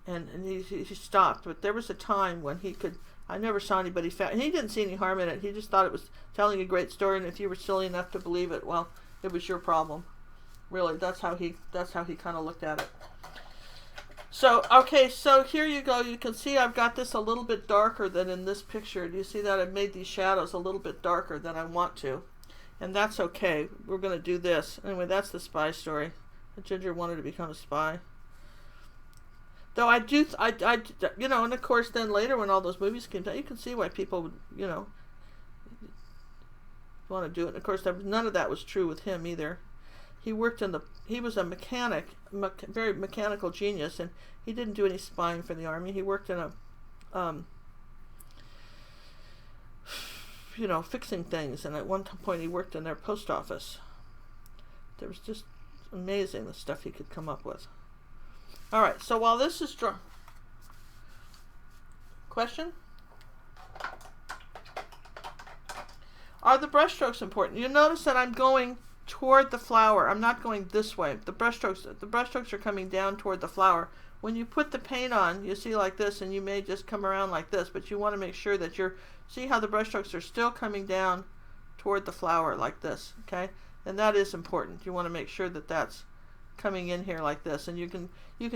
And he stopped. But there was a time when he could. I never saw anybody and he didn't see any harm in it. He just thought it was telling a great story, and if you were silly enough to believe it, well, it was your problem. Really, that's how he kind of looked at it. So okay, so here you go. You can see I've got this a little bit darker than in this picture. Do you see that? I've made these shadows a little bit darker than I want to, and that's okay. We're going to do this anyway. That's the spy story. Ginger wanted to become a spy. Though I and of course then later when all those movies came out, you can see why people would, want to do it. And of course, none of that was true with him either. He worked he was a mechanic, very mechanical genius, and he didn't do any spying for the army. He worked in a, fixing things, and at one point he worked in their post office. There was just amazing the stuff he could come up with. All right, so while this is dry, question? Are the brushstrokes important? You notice that I'm going toward the flower. I'm not going this way. The brushstrokes are coming down toward the flower. When you put the paint on, you see like this, and you may just come around like this, but you want to make sure that see how the brushstrokes are still coming down toward the flower like this, okay? And that is important. You want to make sure that that's coming in here like this, and you can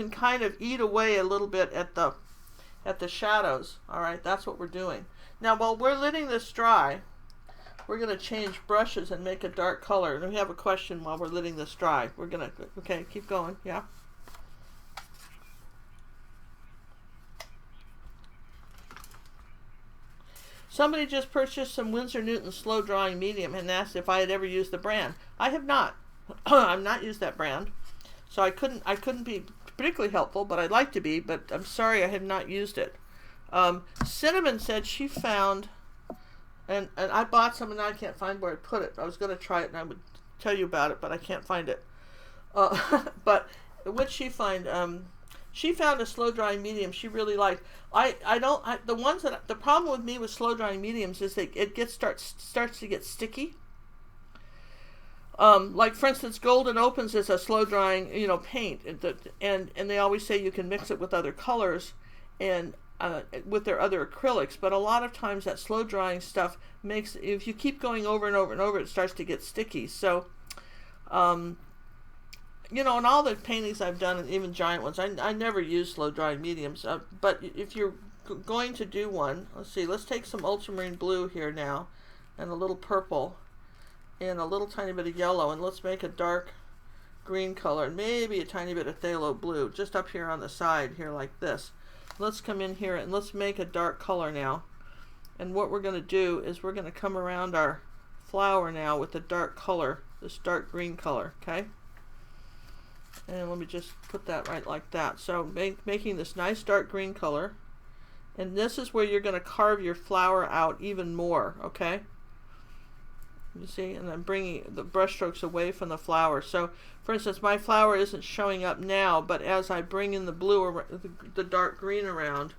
kind of eat away a little bit at the shadows. All right, that's what we're doing. Now, while we're letting this dry, we're going to change brushes and make a dark color. And we have a question while we're letting this dry. We're going to, okay, keep going, yeah? Somebody just purchased some Winsor Newton slow drying medium and asked if I had ever used the brand. I have not. I've not used that brand. So I couldn't be particularly helpful, but I'd like to be, but I'm sorry I have not used it. Cinnamon said she found, and I bought some and I can't find where I put it. I was going to try it and I would tell you about it, but I can't find it. But what she find? She found a slow drying medium she really liked. The problem with me with slow drying mediums is that it starts to get sticky. Like for instance, Golden Opens is a slow drying, paint, and they always say you can mix it with other colors and with their other acrylics. But a lot of times that slow drying stuff if you keep going over and over and over, it starts to get sticky. So, in all the paintings I've done, and even giant ones, I never use slow drying mediums. But if you're going to do one, let's take some ultramarine blue here now, and a little purple, and a little tiny bit of yellow, and let's make a dark green color, and maybe a tiny bit of phthalo blue, just up here on the side here like this. Let's come in here and let's make a dark color now. And what we're going to do is we're going to come around our flower now with a dark color, this dark green color, okay? And let me just put that right like that. So making this nice dark green color. And this is where you're going to carve your flower out even more, okay? You see, and I'm bringing the brush strokes away from the flower. So, for instance, my flower isn't showing up now, but as I bring in the blue or the dark green around,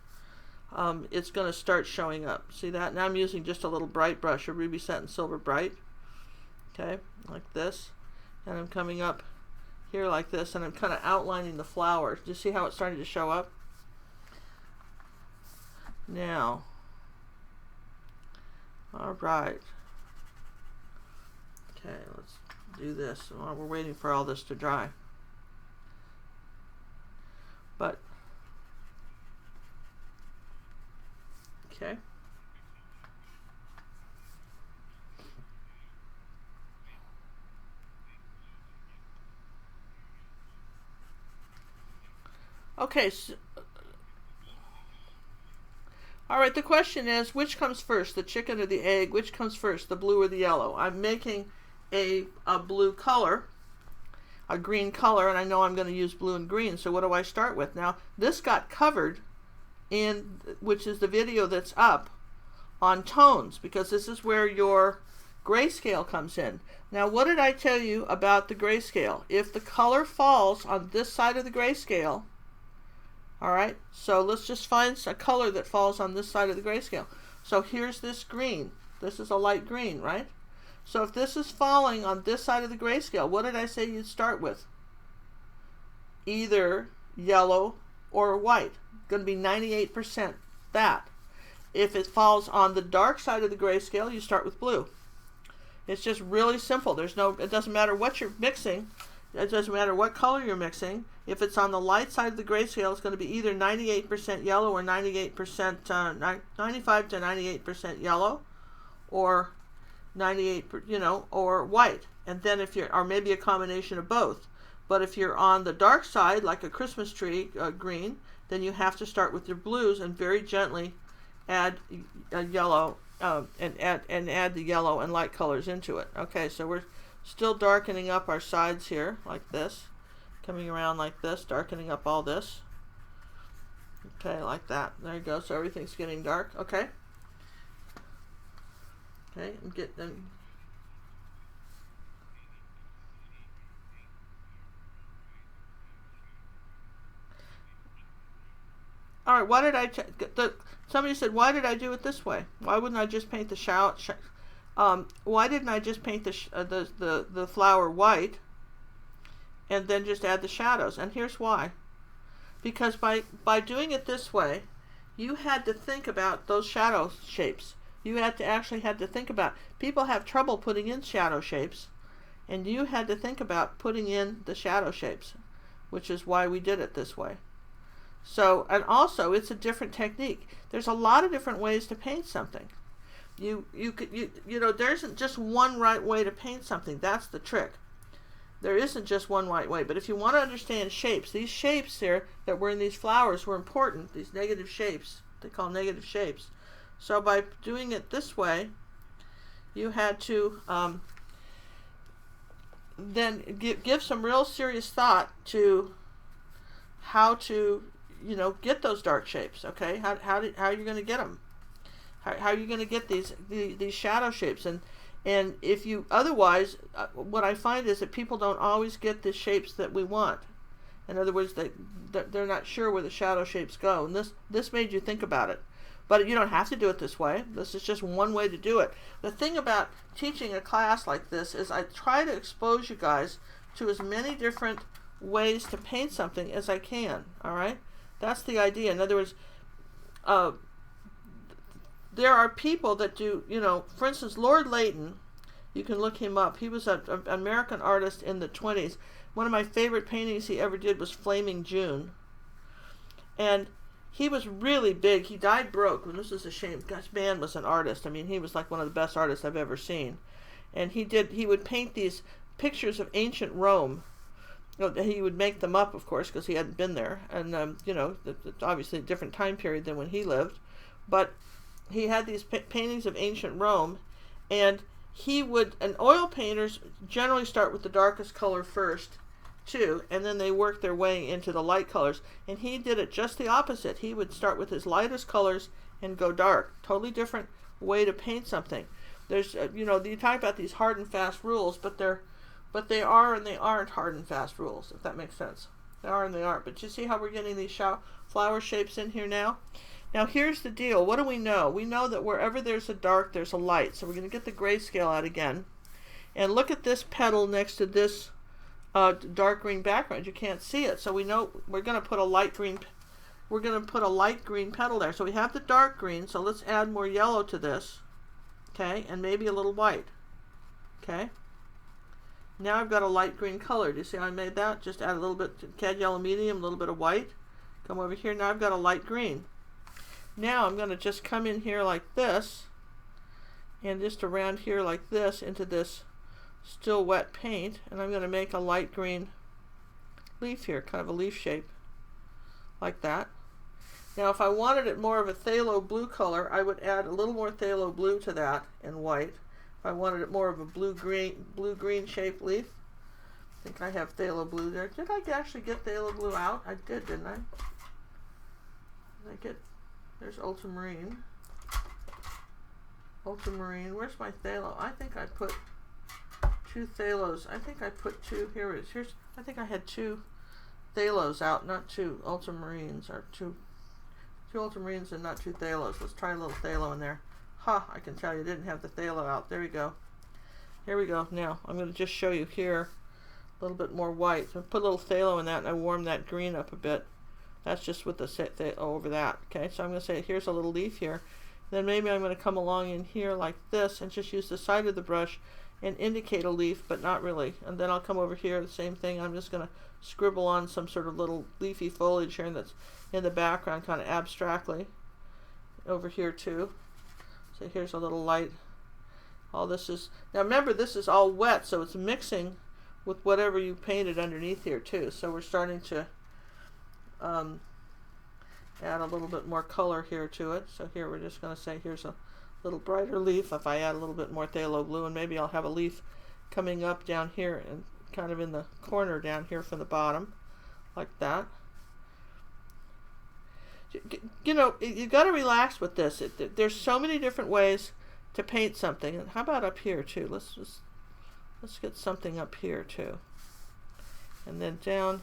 it's going to start showing up. See that? Now I'm using just a little bright brush, a Ruby Satin Silver Bright. Okay, like this. And I'm coming up here like this, and I'm kind of outlining the flower. Do you see how it's starting to show up? Now, all right. Okay, let's do this while we're waiting for all this to dry. But, okay. Okay, so, all right, the question is, which comes first, the chicken or the egg? Which comes first, the blue or the yellow? I'm making a blue color, a green color, and I know I'm going to use blue and green, so what do I start with? Now, this got covered in, which is the video that's up, on tones, because this is where your grayscale comes in. Now, what did I tell you about the grayscale? If the color falls on this side of the grayscale, all right, so let's just find a color that falls on this side of the grayscale. So here's this green. This is a light green, right? So if this is falling on this side of the grayscale, what did I say you'd start with? Either yellow or white. Going to be 98% that. If it falls on the dark side of the grayscale, you start with blue. It's just really simple. It doesn't matter what you're mixing. It doesn't matter what color you're mixing. If it's on the light side of the grayscale, it's going to be either 98% yellow or 98%, 95 to 98% yellow, or 98, or white. And then if you're, or maybe a combination of both. But if you're on the dark side, like a Christmas tree green, then you have to start with your blues and very gently add a yellow and add the yellow and light colors into it. Okay, so we're still darkening up our sides here like this, coming around like this, darkening up all this. Okay, like that. There you go. So everything's getting dark. Okay. Okay, and get them. All right. Why did I? Somebody said, why did I do it this way? Why wouldn't I just paint the why didn't I just paint the flower white and then just add the shadows? And here's why. Because by doing it this way, you had to think about those shadow shapes. You actually had to think about, people have trouble putting in shadow shapes, and you had to think about putting in the shadow shapes, which is why we did it this way. So, and also it's a different technique. There's a lot of different ways to paint something. You know, there isn't just one right way to paint something. That's the trick. There isn't just one right way. But if you want to understand shapes, these shapes here that were in these flowers were important. These negative shapes, they call negative shapes. So by doing it this way, you had to then give some real serious thought to how to, get those dark shapes. Okay, how are you going to get them? How are you going to get these shadow shapes? And if you otherwise, what I find is that people don't always get the shapes that we want. In other words, they're not sure where the shadow shapes go. And this made you think about it. But you don't have to do it this way. This is just one way to do it. The thing about teaching a class like this is I try to expose you guys to as many different ways to paint something as I can. All right? That's the idea. In other words, there are people that do, for instance, Lord Leighton, you can look him up. He was an American artist in the 20s. One of my favorite paintings he ever did was Flaming June. And he was really big. He died broke. And this is a shame. Gosh, man was an artist. I mean, he was like one of the best artists I've ever seen. And he would paint these pictures of ancient Rome. He would make them up, of course, because he hadn't been there. And, it's obviously a different time period than when he lived. But he had these paintings of ancient Rome. And oil painters generally start with the darkest color first, too, and then they work their way into the light colors. And he did it just the opposite. He would start with his lightest colors and go dark. Totally different way to paint something. There's, you know, you talk about these hard and fast rules, but they are and they aren't hard and fast rules, if that makes sense. They are and they aren't. But you see how we're getting these flower shapes in here now? Now here's the deal. What do we know? We know that wherever there's a dark, there's a light. So we're going to get the grayscale out again. And look at this petal next to this dark green background. You can't see it. So we know we're going to put a light green petal there. So we have the dark green. So let's add more yellow to this. Okay, and maybe a little white. Okay. Now I've got a light green color. Do you see how I made that? Just add a little bit cad yellow medium, a little bit of white. Come over here. Now I've got a light green. Now I'm going to just come in here like this, and just around here like this into this still wet paint, and I'm going to make a light green leaf here, kind of a leaf shape, like that. Now if I wanted it more of a phthalo blue color, I would add a little more phthalo blue to that in white. If I wanted it more of a blue-green shaped leaf, I think I have phthalo blue there. Did I actually get phthalo blue out? I did, didn't I? Did I get... There's ultramarine. Ultramarine. Where's my phthalo? I think I put 2 phthalos. I think I put 2. Here it is. I think I had 2 phthalos out, not 2 ultramarines, or 2 ultramarines and not 2 phthalos. Let's try a little phthalo in there. Ha! I can tell you didn't have the phthalo out. There we go. Here we go. Now I'm going to just show you here a little bit more white. So I put a little phthalo in that, and I warm that green up a bit. That's just with the over that. Okay, so I'm going to say here's a little leaf here. Then maybe I'm going to come along in here like this and just use the side of the brush and indicate a leaf, but not really. And then I'll come over here, the same thing. I'm just going to scribble on some sort of little leafy foliage here that's in the background, kind of abstractly. Over here too. So here's a little light. All this is, now remember this is all wet, so it's mixing with whatever you painted underneath here too. So we're starting to add a little bit more color here to it. So here we're just going to say here's a little brighter leaf. If I add a little bit more phthalo blue, and maybe I'll have a leaf coming up down here and kind of in the corner down here from the bottom, like that. You know, you got to relax with this. There's so many different ways to paint something. And how about up here too? Let's get something up here too, and then down.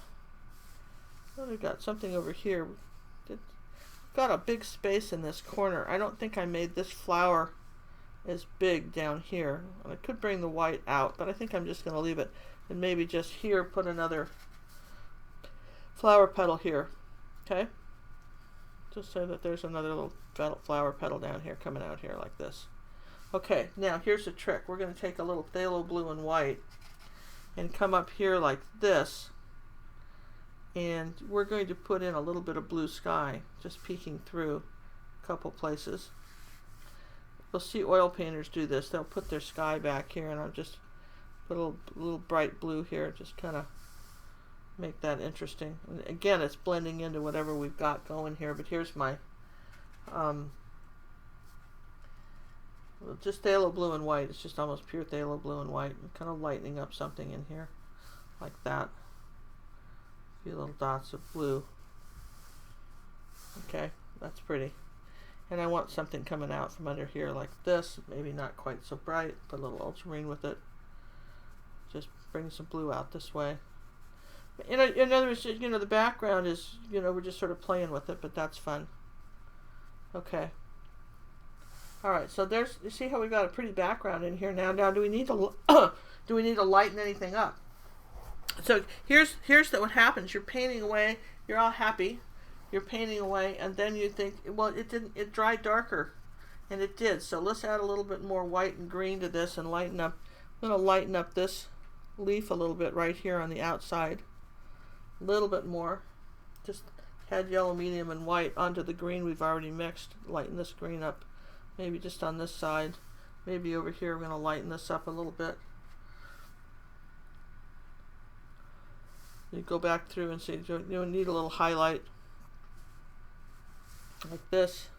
Oh, we've got something over here. Got a big space in this corner. I don't think I made this flower as big down here. I could bring the white out, but I think I'm just going to leave it, and maybe just here put another flower petal here. Okay, just so that there's another little flower petal down here coming out here like this. Okay, now here's the trick. We're going to take a little phthalo blue and white and come up here like this, and we're going to put in a little bit of blue sky, just peeking through a couple places. You'll see oil painters do this. They'll put their sky back here, and I'll just put a little bright blue here, just kind of make that interesting. And again, it's blending into whatever we've got going here, but here's my just phthalo blue and white. It's just almost pure phthalo blue and white. I'm kind of lightening up something in here like that. A few little dots of blue. Okay, that's pretty. And I want something coming out from under here like this. Maybe not quite so bright. Put a little ultramarine with it. Just bring some blue out this way. In other words, you know, the background is, you know, we're just sort of playing with it, but that's fun. Okay. All right, so there's, you see how we got a pretty background in here now. Now, do we need to lighten anything up? So here's what happens. You're painting away. You're all happy. You're painting away, and then you think, well, it dried darker, and it did. So let's add a little bit more white and green to this and lighten up. I'm going to lighten up this leaf a little bit right here on the outside. A little bit more. Just add yellow, medium, and white onto the green we've already mixed. Lighten this green up. Maybe just on this side. Maybe over here we're going to lighten this up a little bit. You go back through and see, you need a little highlight like this.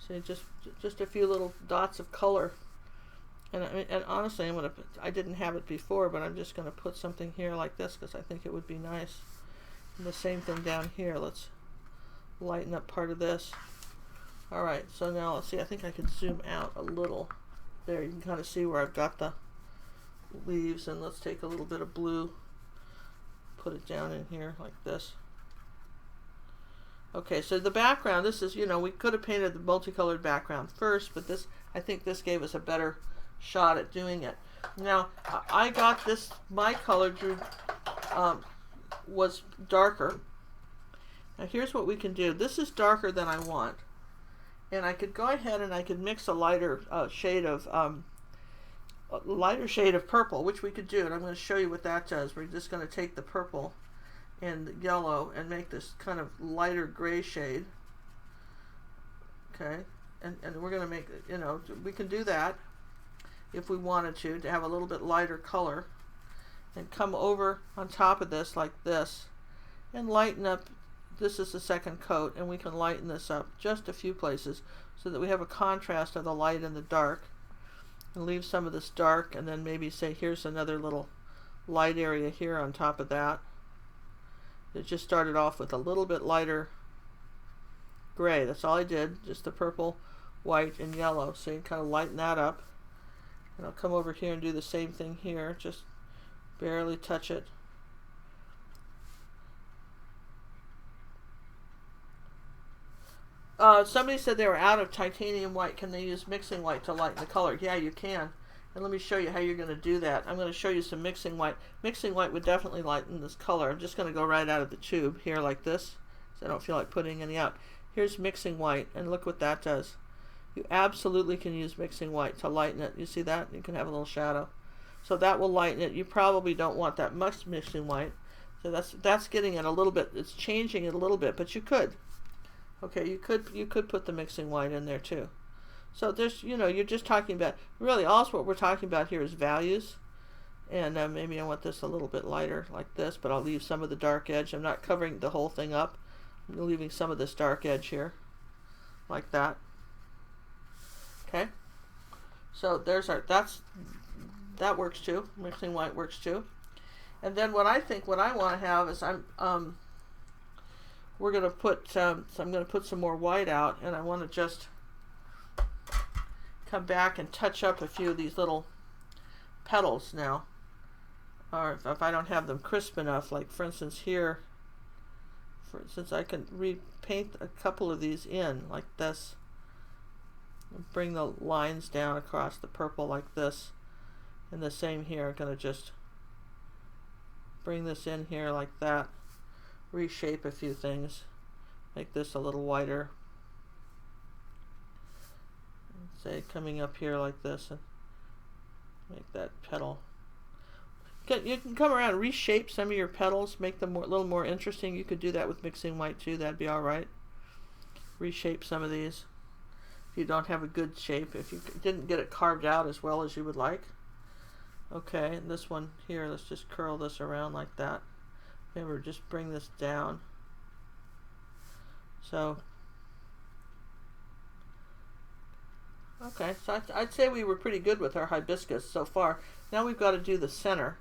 See, just a few little dots of color. And honestly, I didn't have it before, but I'm just going to put something here like this because I think it would be nice. And the same thing down here. Let's lighten up part of this. All right, so now let's see. I think I could zoom out a little. there you can kind of see where I've got the leaves. And let's take a little bit of blue, put it down in here like this. Okay, so the background, this is, you know, we could have painted the multicolored background first, but this, I think this gave us a better shot at doing it. Now, I got this, my color drew, was darker. Now here's what we can do. This is darker than I want. And I could go ahead and I could mix a lighter shade of purple, which we could do, and I'm going to show you what that does. We're just going to take the purple and the yellow and make this kind of lighter gray shade. Okay, and we're going to make, you know, we can do that if we wanted to have a little bit lighter color, and come over on top of this like this and lighten up. This is the second coat, and we can lighten this up just a few places so that we have a contrast of the light and the dark, and leave some of this dark, and then maybe say here's another little light area here on top of that. It just started off with a little bit lighter gray. That's all I did, just the purple, white, and yellow. So you can kind of lighten that up. And I'll come over here and do the same thing here, just barely touch it. Somebody said they were out of titanium white. Can they use mixing white to lighten the color? Yeah, you can. And let me show you how you're going to do that. I'm going to show you some mixing white. Mixing white would definitely lighten this color. I'm just going to go right out of the tube here like this, so I don't feel like putting any out. Here's mixing white, and look what that does. You absolutely can use mixing white to lighten it. You see that? You can have a little shadow. So that will lighten it. You probably don't want that much mixing white. So that's getting it a little bit. It's changing it a little bit, but you could. Okay, you could put the mixing white in there too. So there's, you know, you're just talking about, really all what we're talking about here is values. And maybe I want this a little bit lighter like this, but I'll leave some of the dark edge. I'm not covering the whole thing up. I'm leaving some of this dark edge here like that. Okay, so there's our, that works too. Mixing white works too. And then what I want to have is we're going to put, so I'm going to put some more white out, and I want to just come back and touch up a few of these little petals now. Or if I don't have them crisp enough, like for instance here, for instance I can repaint a couple of these in like this. Bring the lines down across the purple like this. And the same here, I'm going to just bring this in here like that. Reshape a few things. Make this a little whiter. Say coming up here like this and make that petal. You can come around and reshape some of your petals, make them a little more interesting. You could do that with mixing white too. That'd be all right. Reshape some of these. If you don't have a good shape, if you didn't get it carved out as well as you would like. Okay, and this one here, let's just curl this around like that. Remember, just bring this down. So, okay, so I'd say we were pretty good with our hibiscus so far. Now we've got to do the center.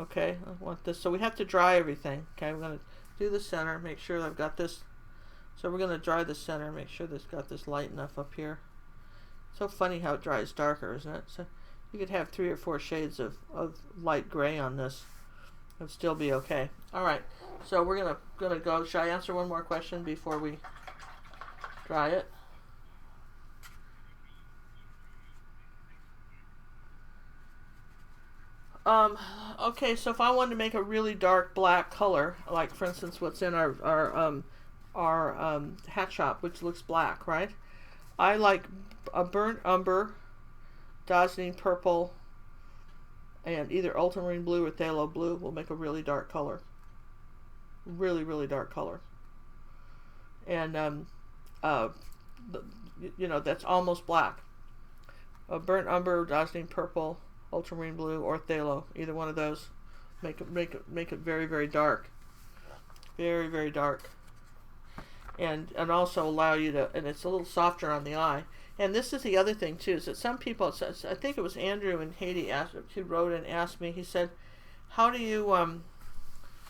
Okay, I want this, so we have to dry everything. Okay, I'm going to do the center, make sure I've got this. So we're going to dry the center, make sure this got this light enough up here. So funny how it dries darker, isn't it? So you could have 3 or 4 shades of light gray on this. It'd still be okay. All right, so we're gonna go. Should I answer one more question before we dry it? Okay, so if I wanted to make a really dark black color, like for instance what's in our hat shop, which looks black, right? I like a burnt umber, dazzling purple, and either ultramarine blue or phthalo blue will make a really dark color. Really, really dark color. And you know, that's almost black. A burnt umber, dazzling purple, ultramarine blue, or phthalo, either one of those, make it very, very dark. Very, very dark. And also allow you to, and it's a little softer on the eye. And this is the other thing too, is that some people, I think it was Andrew in Haiti who wrote and asked me, he said, how do you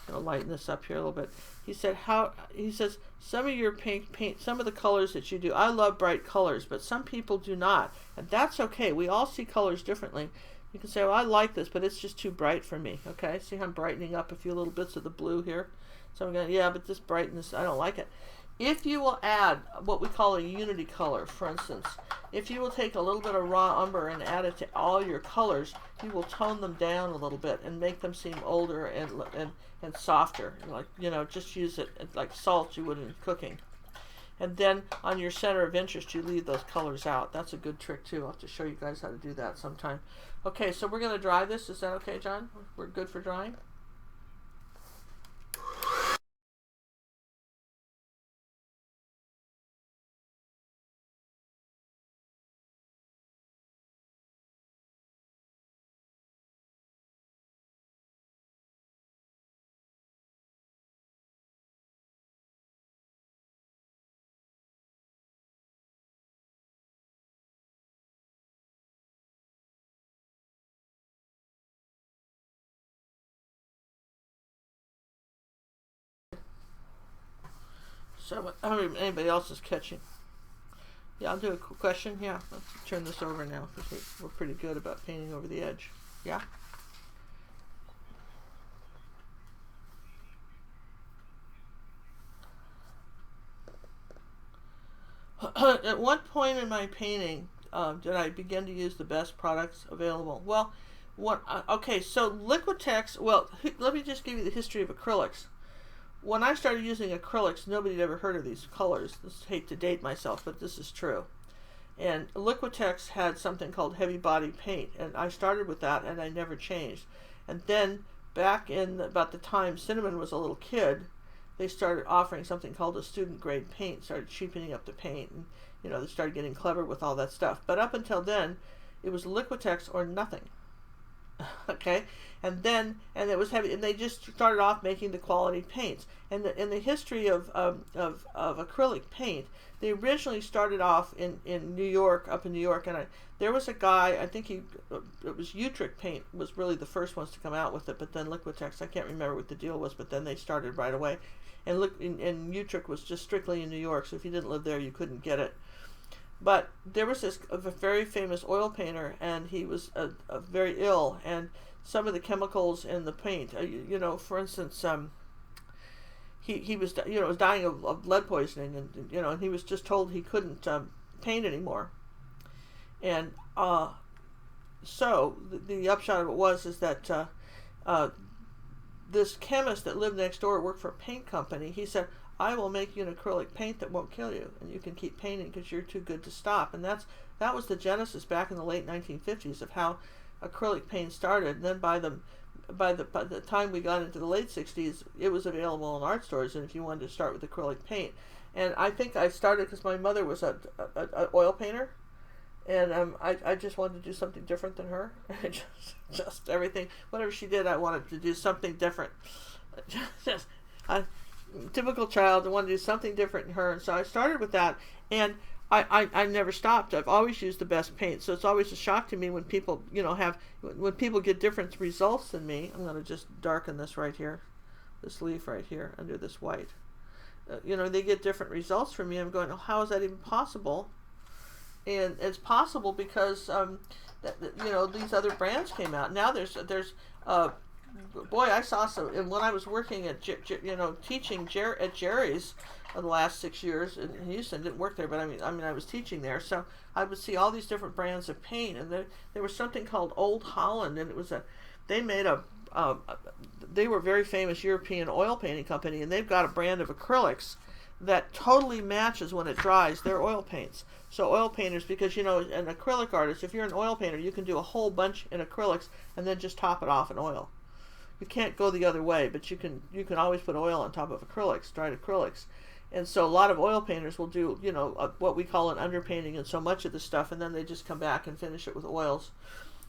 I'm gonna lighten this up here a little bit. He says some of your paint, some of the colors that you do, I love bright colors, but some people do not, and that's okay. We all see colors differently. You can say, well, I like this, but it's just too bright for me. Okay, see how I'm brightening up a few little bits of the blue here. So I'm going, yeah, but this brightness, I don't like it. If you will add what we call a unity color, for instance, if you will take a little bit of raw umber and add it to all your colors, you will tone them down a little bit and make them seem older and softer. Like, you know, just use it like salt you would in cooking. And then on your center of interest, you leave those colors out. That's a good trick too. I'll have to show you guys how to do that sometime. Okay, so we're going to dry this. Is that okay, John? We're good for drying? So, I don't know if anybody else is catching. Yeah, I'll do a question. Yeah, let's turn this over now because we're pretty good about painting over the edge. Yeah? At what point in my painting did I begin to use the best products available? Well, okay, so Liquitex, well, let me just give you the history of acrylics. When I started using acrylics, nobody had ever heard of these colors. I hate to date myself, but this is true. And Liquitex had something called heavy body paint, and I started with that, and I never changed. And then back in about the time Cinnamon was a little kid, they started offering something called a student grade paint, started cheapening up the paint, and you know, they started getting clever with all that stuff. But up until then, it was Liquitex or nothing. Okay, and it was heavy, and they just started off making the quality paints. And in the history of acrylic paint, they originally started off in New York, up in New York, and there was a guy, I think it was Acrylic paint was really the first ones to come out with it, but then Liquitex, I can't remember what the deal was, but then they started right away. And Acrylic was just strictly in New York, so if you didn't live there, you couldn't get it. But there was a very famous oil painter, and he was very ill, and some of the chemicals in the paint, you know, for instance, he was, you know, was dying of lead poisoning, and you know, and he was just told he couldn't paint anymore. And so the upshot of it is that this chemist that lived next door worked for a paint company. He said, I will make you an acrylic paint that won't kill you, and you can keep painting because you're too good to stop. And that was the genesis back in the late 1950s of how acrylic paint started. And then by the time we got into the late 60s, it was available in art stores, and if you wanted to start with acrylic paint. And I think I started because my mother was a oil painter, and I just wanted to do something different than her. just everything, whatever she did, I wanted to do something different. Typical child, I wanted to do something different in her, and so I started with that, and I never stopped. I've always used the best paint, so it's always a shock to me when people, you know, when people get different results than me. I'm going to just darken this right here, this leaf right here under this white. You know, they get different results from me. I'm going, oh, how is that even possible? And it's possible because you know, these other brands came out. Now there's boy, I saw some, and when I was working at you know, teaching at Jerry's the last 6 years in Houston, didn't work there, but I mean I was teaching there, so I would see all these different brands of paint, and there was something called Old Holland, and it was they were a very famous European oil painting company, and they've got a brand of acrylics that totally matches when it dries their oil paints. So oil painters, because you know, an acrylic artist, if you're an oil painter, you can do a whole bunch in acrylics and then just top it off in oil. You can't go the other way, but you can always put oil on top of acrylics, dried acrylics. And so a lot of oil painters will do, you know, what we call an underpainting and so much of the stuff, and then they just come back and finish it with oils.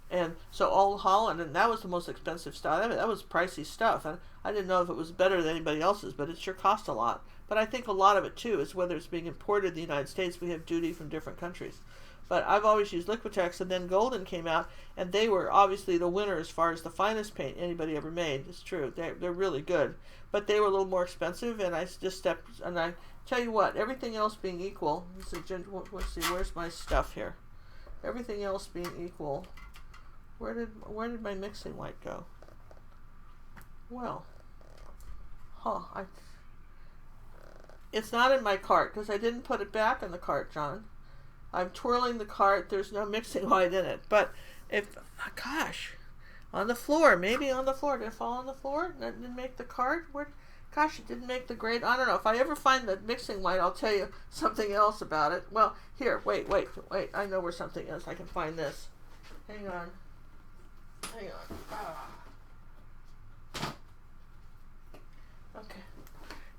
And so Old Holland, and that was the most expensive stuff. That was pricey stuff. And I didn't know if it was better than anybody else's, but it sure cost a lot. But I think a lot of it too is whether it's being imported in the United States. We have duty from different countries. But I've always used Liquitex, and then Golden came out, and they were obviously the winner as far as the finest paint anybody ever made. It's true. They're really good. But they were a little more expensive, and I just stepped, and I tell you what, everything else being equal, let's see, where's my stuff here? Everything else being equal, where did my mixing white go? Well, it's not in my cart, because I didn't put it back in the cart, John. I'm twirling the cart. There's no mixing white in it. But if, gosh, on the floor, maybe on the floor. Did it fall on the floor? That didn't make the cart? Gosh, it didn't make the grade. I don't know. If I ever find the mixing white, I'll tell you something else about it. Well, here, wait. I know where something is. I can find this. Hang on. Okay.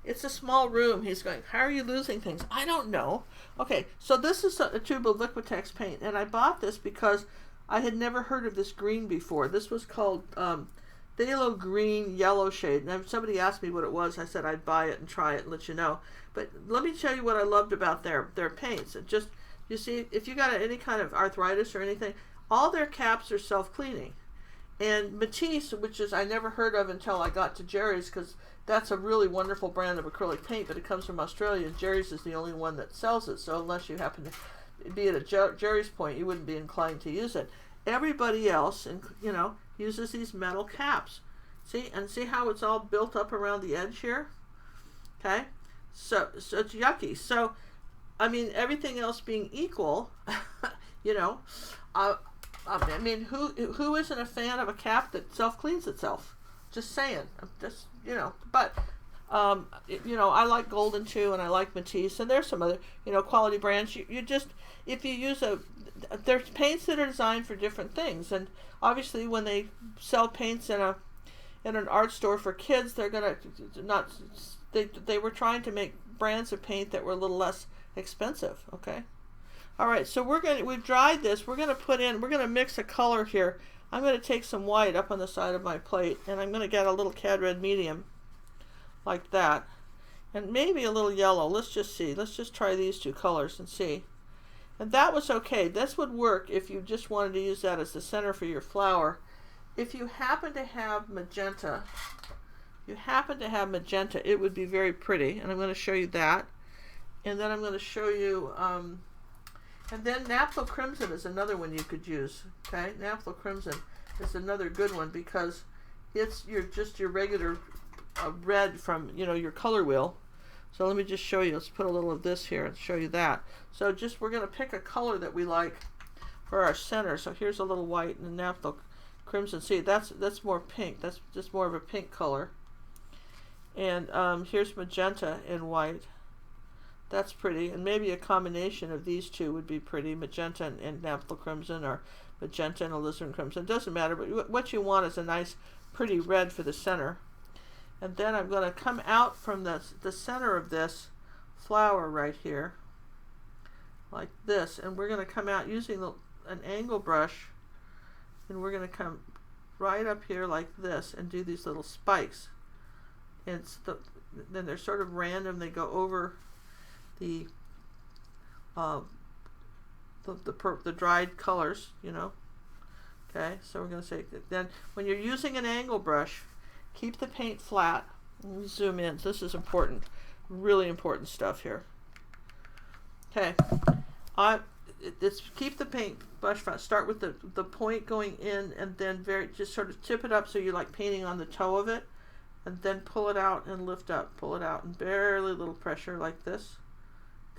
It's a small room. He's going, how are you losing things? I don't know. Okay, so this is a tube of Liquitex paint, and I bought this because I had never heard of this green before. This was called Phthalo Green Yellow Shade. And if somebody asked me what it was, I said I'd buy it and try it and let you know. But let me tell you what I loved about their paints. It just, you see, if you got any kind of arthritis or anything, all their caps are self-cleaning. And Matisse, which is I never heard of until I got to Jerry's, because that's a really wonderful brand of acrylic paint, but it comes from Australia, and Jerry's is the only one that sells it. So unless you happen to be at a Jerry's point, you wouldn't be inclined to use it. Everybody else, uses these metal caps. See how it's all built up around the edge here? Okay, so it's yucky. So, I mean, everything else being equal, I mean, who isn't a fan of a cap that self-cleans itself? Just saying. But, I like Golden too, and I like Matisse, and there's some other, quality brands. You just, if you use there's paints that are designed for different things, and obviously when they sell paints in an art store for kids, they're gonna they were trying to make brands of paint that were a little less expensive. Okay. All right, so we've dried this. We're gonna mix a color here. I'm gonna take some white up on the side of my plate, and I'm gonna get a little Cad Red Medium, like that, and maybe a little yellow. Let's just see. Let's just try these two colors and see. And that was okay. This would work if you just wanted to use that as the center for your flower. If you happen to have magenta, it would be very pretty, and I'm going to show you that. And then I'm going to show you. And then Naphtha Crimson is another one you could use. Okay, Naphtha Crimson is another good one because it's your regular red from your color wheel. So let me just show you. Let's put a little of this here and show you that. So we're going to pick a color that we like for our center. So here's a little white and Naphtha Crimson. See, that's more pink. That's just more of a pink color. And here's magenta and white. That's pretty, and maybe a combination of these two would be pretty, magenta and Naphtha Crimson, or magenta and alizarin crimson. It doesn't matter, but what you want is a nice, pretty red for the center. And then I'm going to come out from the center of this flower right here, like this, and we're going to come out using an angle brush, and we're going to come right up here like this and do these little spikes. And then they're sort of random. They go over the dried colors, Okay, so we're going to say then when you're using an angle brush, keep the paint flat. Let me zoom in. This is important, really important stuff here. Okay, keep the paint brush flat. Start with the point going in, and then just sort of tip it up so you're like painting on the toe of it, and then pull it out and lift up. Pull it out and barely little pressure like this.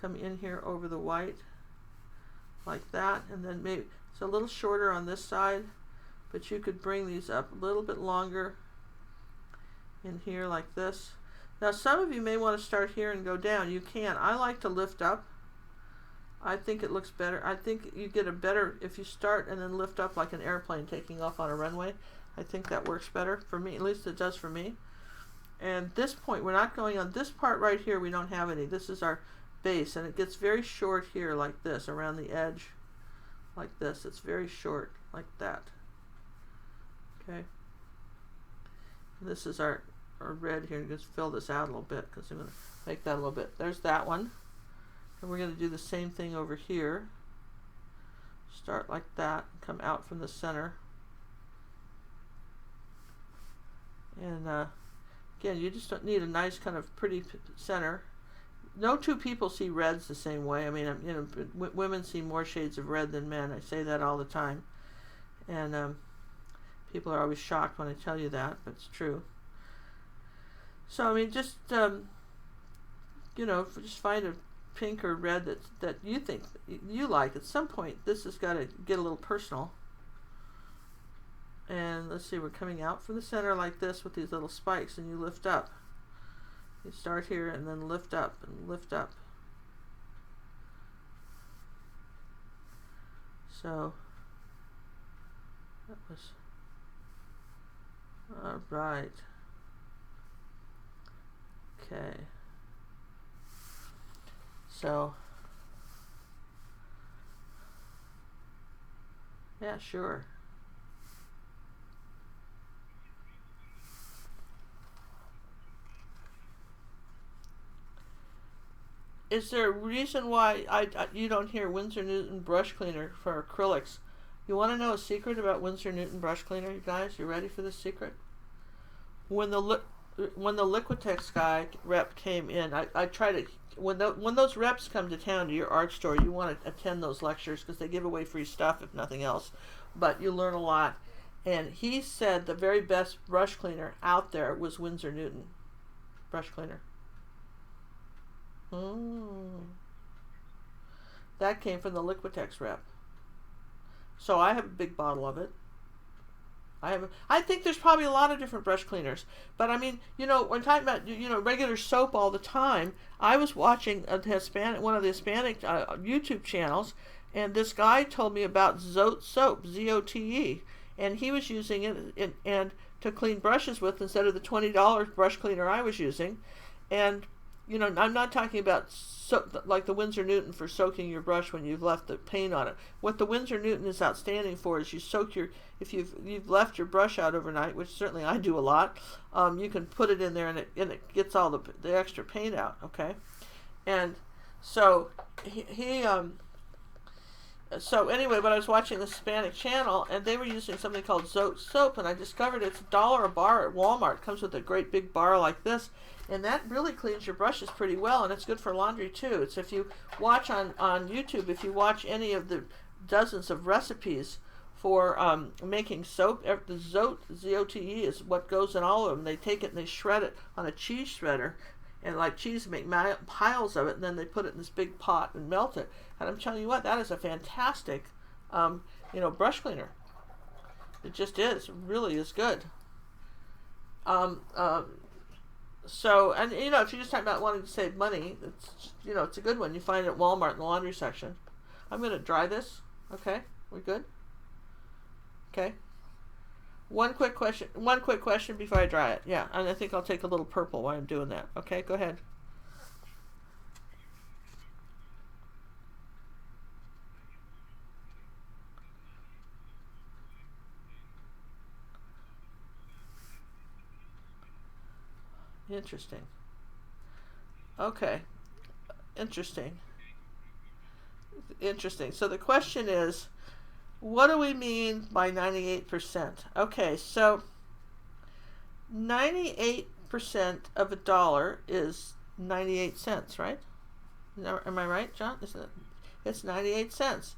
Come in here over the white like that, and then maybe it's a little shorter on this side, but you could bring these up a little bit longer in here like this. Now some of you may want to start here and go down. You can. I like to lift up. I think it looks better. I think you get a better if you start and then lift up like an airplane taking off on a runway. I think that works better for me, at least it does for me. And this point, we're not going on this part right here. We don't have any. This is our base, and it gets very short here like this around the edge like this. It's very short like that. Okay, and this is our or red here and just fill this out a little bit because I'm going to make that a little bit. There's that one. And we're going to do the same thing over here. Start like that, come out from the center. And again, you just don't need a nice kind of pretty center. No two people see reds the same way. I mean, you know, women see more shades of red than men. I say that all the time. And people are always shocked when I tell you that, but it's true. So, I mean, just, you know, just find a pink or red that you think you like. At some point, this has got to get a little personal. And let's see, we're coming out from the center like this with these little spikes, and you lift up. You start here and then lift up and lift up. So, that was, all right. Okay. So, yeah, sure. Is there a reason why you don't hear Winsor Newton brush cleaner for acrylics? You want to know a secret about Winsor Newton brush cleaner, you guys? You ready for this secret? When the Liquitex guy rep came in, I try to, when those reps come to town to your art store, you want to attend those lectures because they give away free stuff if nothing else, but you learn a lot. And he said the very best brush cleaner out there was Winsor Newton brush cleaner. That came from the Liquitex rep. So I have a big bottle of it. I think there's probably a lot of different brush cleaners, but I mean, you know, when talking about, you know, regular soap all the time, I was watching one of the Hispanic YouTube channels, and this guy told me about Zote soap, Z-O-T-E, and he was using it and to clean brushes with instead of the $20 brush cleaner I was using. And you know, I'm not talking about like the Winsor Newton for soaking your brush when you've left the paint on it. What the Winsor Newton is outstanding for is you soak if you've left your brush out overnight, which certainly I do a lot, you can put it in there and it gets all the extra paint out, okay? And so so anyway, but I was watching the Hispanic channel, and they were using something called Zote soap, and I discovered it's $1 a bar at Walmart. It comes with a great big bar like this, and that really cleans your brushes pretty well, and it's good for laundry too. It's if you watch on YouTube, if you watch any of the dozens of recipes for making soap, the Zote, Z-O-T-E, is what goes in all of them. They take it and they shred it on a cheese shredder, and like cheese, make piles of it, and then they put it in this big pot and melt it. And I'm telling you what, that is a fantastic, you know, brush cleaner. It just is. It really is good. So, and you know, if you're just talking about wanting to save money, it's, you know, it's a good one. You find it at Walmart in the laundry section. I'm going to dry this. Okay, we good? Okay. One quick question before I dry it. Yeah, and I think I'll take a little purple while I'm doing that. Okay, go ahead. Interesting. Okay. Interesting. So the question is, what do we mean by 98%? Okay, so 98% of $1 is 98 cents, right? Am I right, John? Isn't it? It's 98 cents.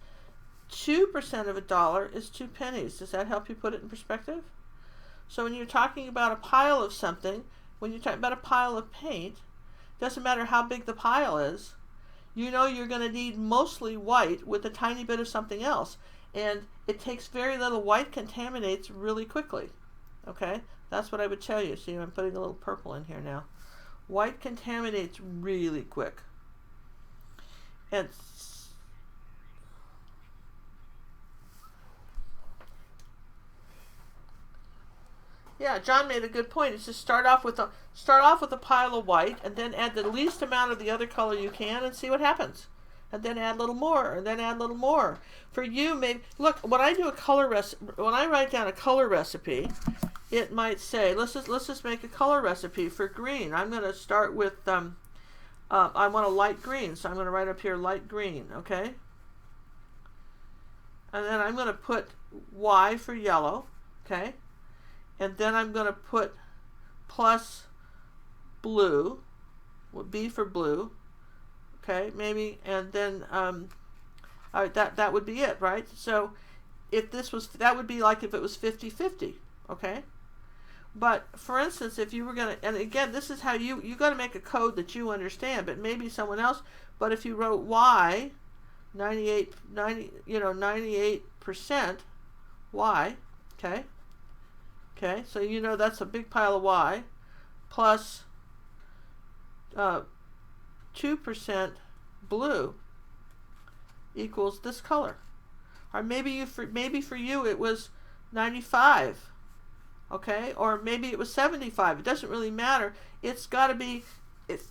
2% of $1 is 2 pennies. Does that help you put it in perspective? So when you're talking about a pile of something, when you're talking about a pile of paint, doesn't matter how big the pile is, you know you're going to need mostly white with a tiny bit of something else. And it takes very little. White contaminates really quickly. Okay? That's what I would tell you. See, I'm putting a little purple in here now. White contaminates really quick. And yeah, John made a good point. It's just start off with a pile of white, and then add the least amount of the other color you can, and see what happens. And then add a little more, and then add a little more. For you, maybe look when I do a color when I write down a color recipe, it might say, let's just make a color recipe for green. I'm going to start with, I want a light green, so I'm going to write up here light green, okay? And then I'm going to put Y for yellow, okay? And then I'm going to put plus blue, B for blue, okay, maybe, and then that would be it, right? So if this was, that would be like if it was 50-50, okay? But for instance, if you were going to, and again, this is how you got to make a code that you understand, but maybe someone else, but if you wrote Y, 98% Y, okay? Okay, so you know that's a big pile of Y, plus 2% blue equals this color. Or maybe for you it was 95, okay? Or maybe it was 75. It doesn't really matter. It's got to be,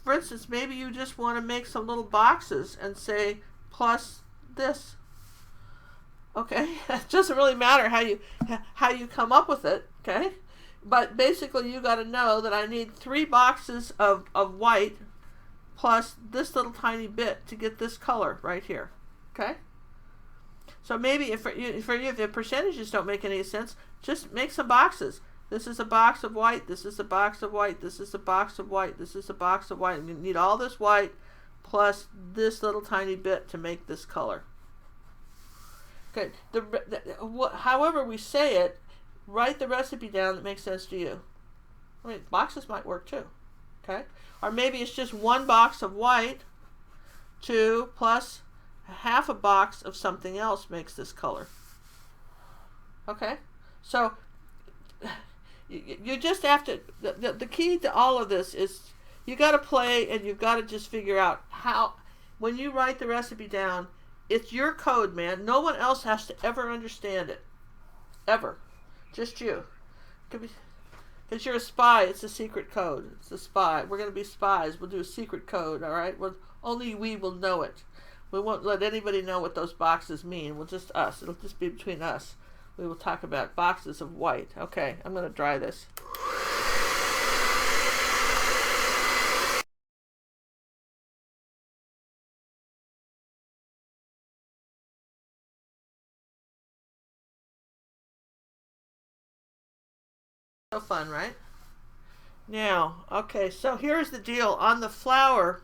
for instance, maybe you just want to make some little boxes and say plus this. Okay, it doesn't really matter how you come up with it, okay? But basically you got to know that I need 3 boxes of white plus this little tiny bit to get this color right here, okay? So maybe if for you if the percentages don't make any sense, just make some boxes. This is a box of white, this is a box of white, this is a box of white, this is a box of white, and you need all this white plus this little tiny bit to make this color. Okay, however we say it, write the recipe down that makes sense to you. I mean, boxes might work too, okay? Or maybe it's just 1 box of white, 2 plus half a box of something else makes this color. Okay? So, you just have to, the key to all of this is you got to play and you've got to just figure out how, when you write the recipe down, it's your code, man. No one else has to ever understand it. Ever. Just you. Because you're a spy. It's a secret code. It's a spy. We're going to be spies. We'll do a secret code, all right? Only we will know it. We won't let anybody know what those boxes mean. We'll just us. It'll just be between us. We will talk about boxes of white. Okay, I'm going to dry this. So fun, right? Now, okay, so here's the deal. On the flower,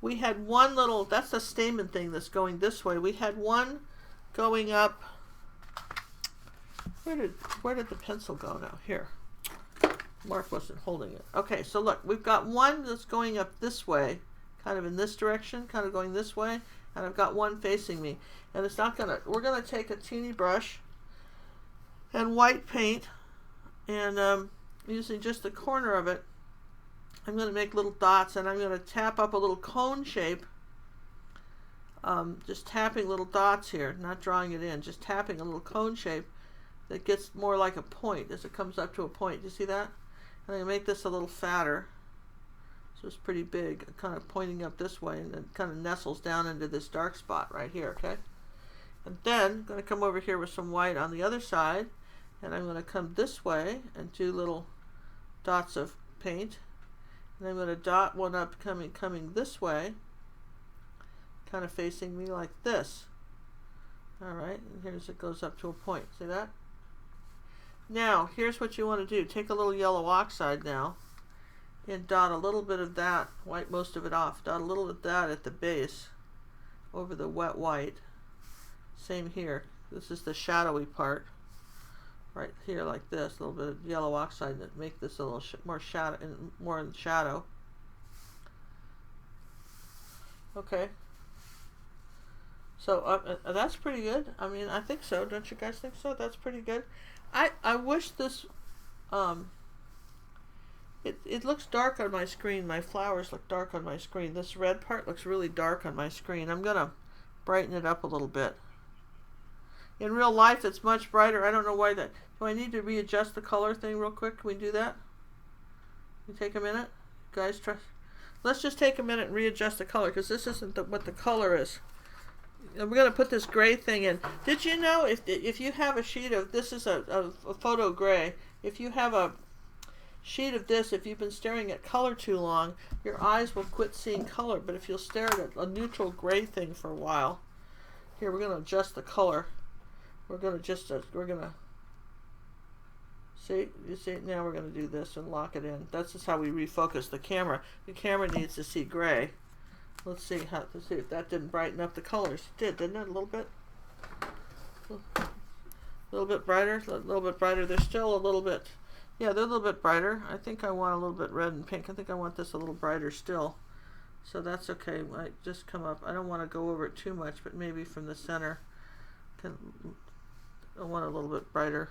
we had one little, that's the stamen thing that's going this way. We had one going up. Where did the pencil go now? Here. Mark wasn't holding it. Okay, so look, we've got one that's going up this way, kind of in this direction, kind of going this way, and I've got one facing me. And it's not gonna, we're gonna take a teeny brush and white paint, and using just the corner of it, I'm going to make little dots, and I'm going to tap up a little cone shape, just tapping little dots here, not drawing it in, just tapping a little cone shape that gets more like a point as it comes up to a point. Do you see that? And I'm going to make this a little fatter, so it's pretty big, kind of pointing up this way, and it kind of nestles down into this dark spot right here, okay? And then I'm going to come over here with some white on the other side, and I'm going to come this way and do little dots of paint, and I'm going to dot one up coming this way, kind of facing me like this. Alright, and here's it goes up to a point. See that? Now, here's what you want to do. Take a little yellow oxide now and dot a little bit of that, wipe most of it off, dot a little of that at the base over the wet white. Same here. This is the shadowy part. Right here like this, a little bit of yellow oxide that make this a little more shadow, more in shadow. Okay. So that's pretty good. I mean, I think so. Don't you guys think so? That's pretty good. I wish this, it looks dark on my screen. My flowers look dark on my screen. This red part looks really dark on my screen. I'm going to brighten it up a little bit. In real life, it's much brighter. I don't know why that. Do I need to readjust the color thing real quick? Can we do that? Can we take a minute? Guys, let's just take a minute and readjust the color, because this isn't what the color is. we're going to put this gray thing in. Did you know if you have a sheet of, this is a photo gray, if you have a sheet of this, if you've been staring at color too long, your eyes will quit seeing color. But if you'll stare at a neutral gray thing for a while, here we're going to adjust the color. We're going to just, we're going to, see, you see, now we're going to do this and lock it in. That's just how we refocus the camera. The camera needs to see gray. Let's see if that didn't brighten up the colors. It did, didn't it? A little bit? A little bit brighter? A little bit brighter. They're still a little bit, yeah, they're a little bit brighter. I think I want a little bit red and pink. I think I want this a little brighter still. So that's okay. Might just come up. I don't want to go over it too much, but maybe from the center. I want a little bit brighter.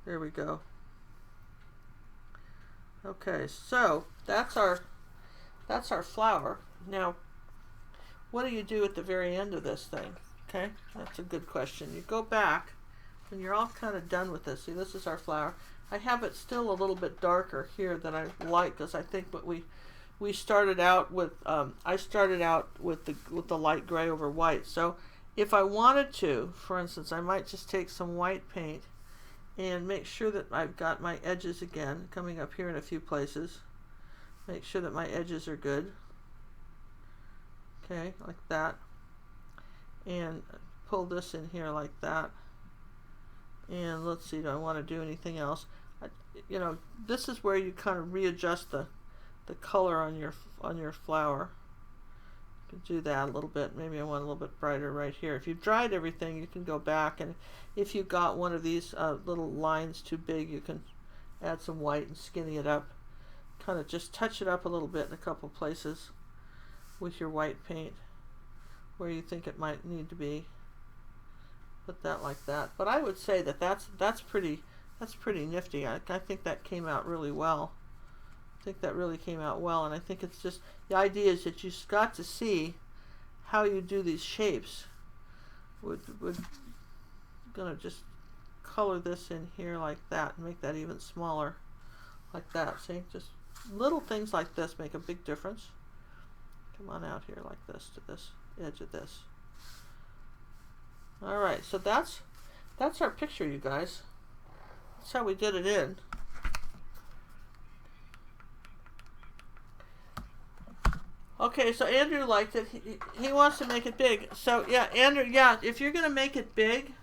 There we go. Okay, so that's our flower. Now, what do you do at the very end of this thing? Okay, that's a good question. You go back when you're all kind of done with this. See, this is our flower. I have it still a little bit darker here than I like, because I think what we started out with. I started out with the light gray over white. So if I wanted to, for instance, I might just take some white paint and make sure that I've got my edges again coming up here in a few places. Make sure that my edges are good. Okay, like that. And pull this in here like that. And let's see, do I want to do anything else? You know, this is where you kind of readjust the color on your flower. You can do that a little bit. Maybe I want a little bit brighter right here. If you've dried everything, you can go back, and if you've got one of these little lines too big, you can add some white and skinny it up. Kind of just touch it up a little bit in a couple places with your white paint where you think it might need to be. Put that like that. But I would say that that's pretty nifty. I think that came out really well. I think that really came out well, and I think it's just, the idea is that you've got to see how you do these shapes. We're gonna just color this in here like that and make that even smaller, like that. See, just little things like this make a big difference. Come on out here like this to this edge of this. All right, so that's our picture, you guys. That's how we did it in. Okay, so Andrew liked it. He wants to make it big. So yeah, Andrew, yeah, if you're gonna make it big,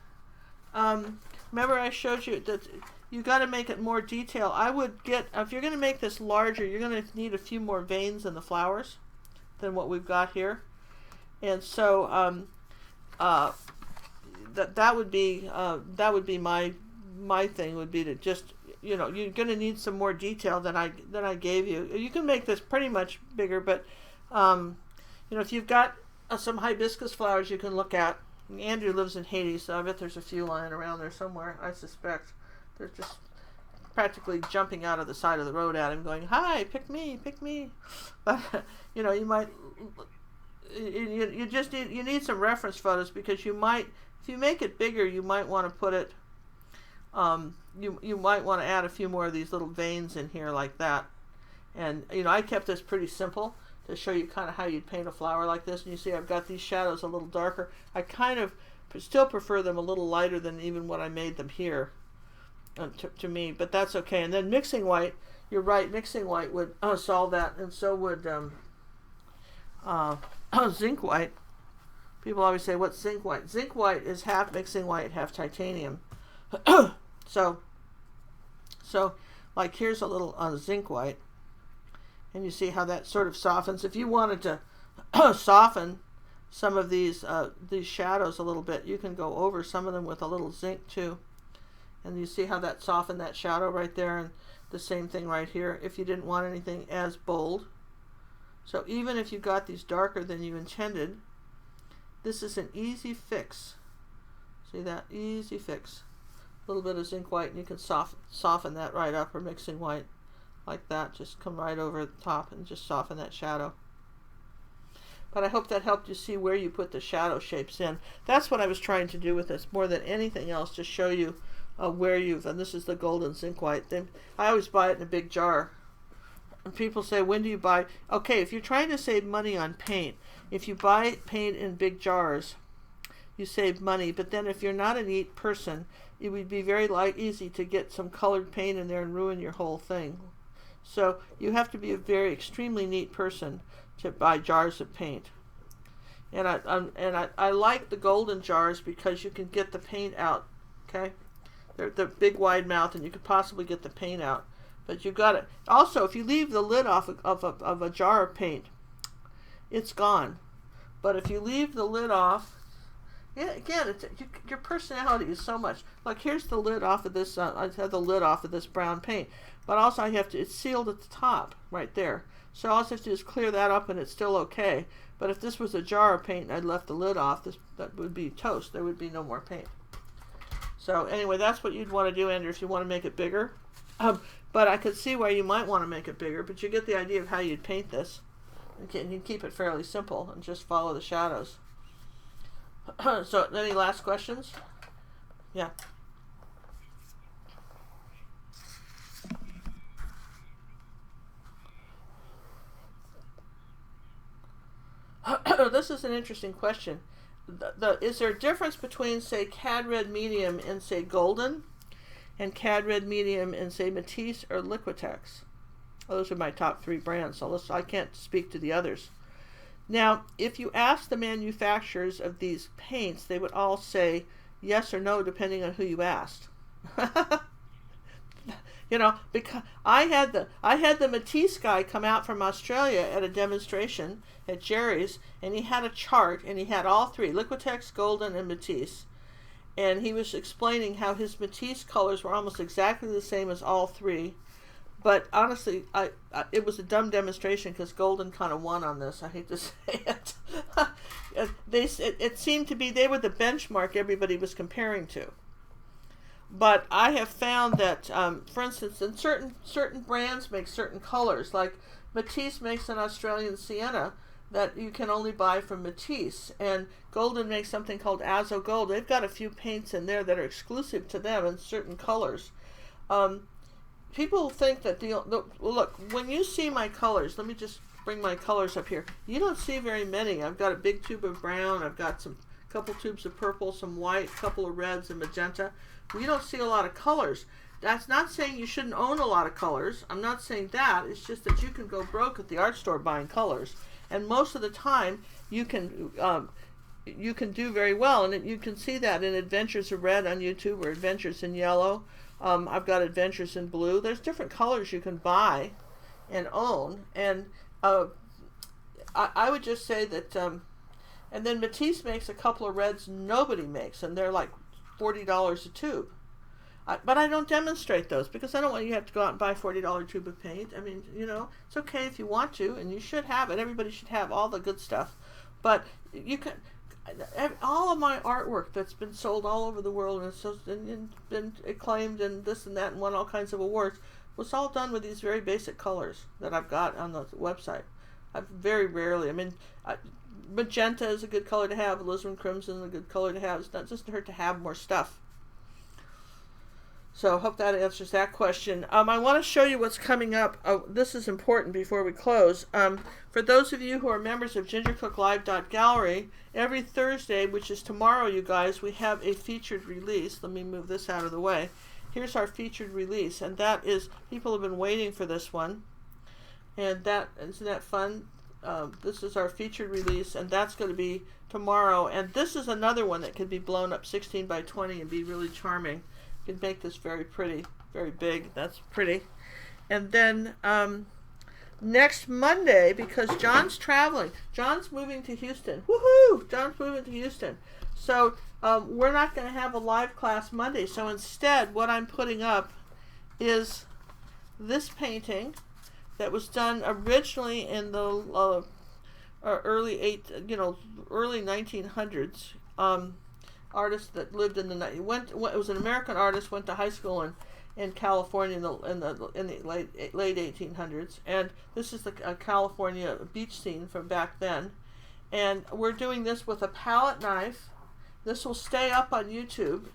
remember I showed you that you got to make it more detail. I would get, if you're gonna make this larger, you're gonna need a few more veins in the flowers than what we've got here, and so that would be my thing, would be to just, you know, you're gonna need some more detail than I gave you. You can make this pretty much bigger, but you know, if you've got some hibiscus flowers you can look at. Andrew lives in Haiti, so I bet there's a few lying around there somewhere. I suspect they're just practically jumping out of the side of the road at him, going, "Hi, pick me, pick me." But you know, you might, you just need some reference photos, because you might, if you make it bigger, you might want to put it. You might want to add a few more of these little veins in here like that. And you know, I kept this pretty simple to show you kind of how you'd paint a flower like this. And you see I've got these shadows a little darker. I kind of still prefer them a little lighter than even what I made them here, to me, but that's okay. And then mixing white, you're right, mixing white would solve that, and so would zinc white. People always say, what's zinc white? Zinc white is half mixing white, half titanium. so like here's a little zinc white, and you see how that sort of softens. If you wanted to soften some of these shadows a little bit, you can go over some of them with a little zinc too, and you see how that softened that shadow right there. And the same thing right here if you didn't want anything as bold. So even if you got these darker than you intended, this is an easy fix. See that? Easy fix. A little bit of zinc white, and you can soften that right up, or mixing white like that. Just come right over the top and just soften that shadow. But I hope that helped you see where you put the shadow shapes in. That's what I was trying to do with this more than anything else, to show you where you've, and this is the golden zinc white. Then I always buy it in a big jar. And people say, when do you buy? Okay, if you're trying to save money on paint, if you buy paint in big jars, you save money. But then if you're not a neat person, it would be very easy to get some colored paint in there and ruin your whole thing. So you have to be a very extremely neat person to buy jars of paint. And I like the golden jars because you can get the paint out. Okay, they're the big wide mouth, and you could possibly get the paint out. But you got it. Also, if you leave the lid off of a jar of paint, it's gone. But if you leave the lid off, yeah, again, your personality is so much. Like, here's the lid off of this. I have the lid off of this brown paint, but also it's sealed at the top right there. So all I have to do is clear that up, and it's still okay. But if this was a jar of paint and I'd left the lid off, that would be toast. There would be no more paint. So anyway, that's what you'd want to do, Andrew, if you want to make it bigger. But I could see why you might want to make it bigger, but you get the idea of how you'd paint this. And you keep it fairly simple and just follow the shadows. So, any last questions? Yeah. This is an interesting question. Is there a difference between, say, Cad Red Medium and, say, Golden, and Cad Red Medium and, say, Matisse or Liquitex? Those are my top 3 brands, so I can't speak to the others. Now, if you ask the manufacturers of these paints, they would all say yes or no, depending on who you asked. You know, because I had the Matisse guy come out from Australia at a demonstration at Jerry's, and he had a chart, and he had all 3, Liquitex, Golden, and Matisse. And he was explaining how his Matisse colors were almost exactly the same as all 3. But honestly, it was a dumb demonstration because Golden kind of won on this. I hate to say it. It seemed to be they were the benchmark everybody was comparing to. But I have found that, for instance, in certain brands make certain colors. Like Matisse makes an Australian sienna that you can only buy from Matisse, and Golden makes something called Azo Gold. They've got a few paints in there that are exclusive to them in certain colors. People think that look, when you see my colors, let me just bring my colors up here. You don't see very many. I've got a big tube of brown. I've got couple tubes of purple, some white, couple of reds and magenta. We don't see a lot of colors. That's not saying you shouldn't own a lot of colors. I'm not saying that. It's just that you can go broke at the art store buying colors, and most of the time you can do very well, and you can see that in Adventures of Red on YouTube or Adventures in Yellow. I've got Adventures in Blue. There's different colors you can buy and own, and I would just say that, and then Matisse makes a couple of reds nobody makes, and they're like $40 a tube. But I don't demonstrate those because I don't want you to have to go out and buy a $40 tube of paint. I mean, you know, it's okay if you want to, and you should have it. Everybody should have all the good stuff. But you can, all of my artwork that's been sold all over the world and been acclaimed and this and that and won all kinds of awards was all done with these very basic colors that I've got on the website. I've very rarely, I mean, magenta is a good color to have, alizarin crimson is a good color to have. It's not just hurt to have more stuff. So I hope that answers that question. I want to show you what's coming up. This is important before we close. For those of you who are members of gingercooklive.gallery, every Thursday, which is tomorrow, you guys, we have a featured release. Let me move this out of the way. Here's our featured release, and that is, people have been waiting for this one. And that, isn't that fun? This is our featured release, and that's going to be tomorrow. And this is another one that can be blown up 16 by 20 and be really charming. You can make this very pretty, very big. That's pretty. And then next Monday, because John's traveling, John's moving to Houston. Woohoo! John's moving to Houston. So we're not going to have a live class Monday. So instead, what I'm putting up is this painting that was done originally in the early 1900s. Artist that lived in the it was an American artist, went to high school in California in the late 1800s, and this is the California beach scene from back then. And we're doing this with a palette knife. This will stay up on YouTube,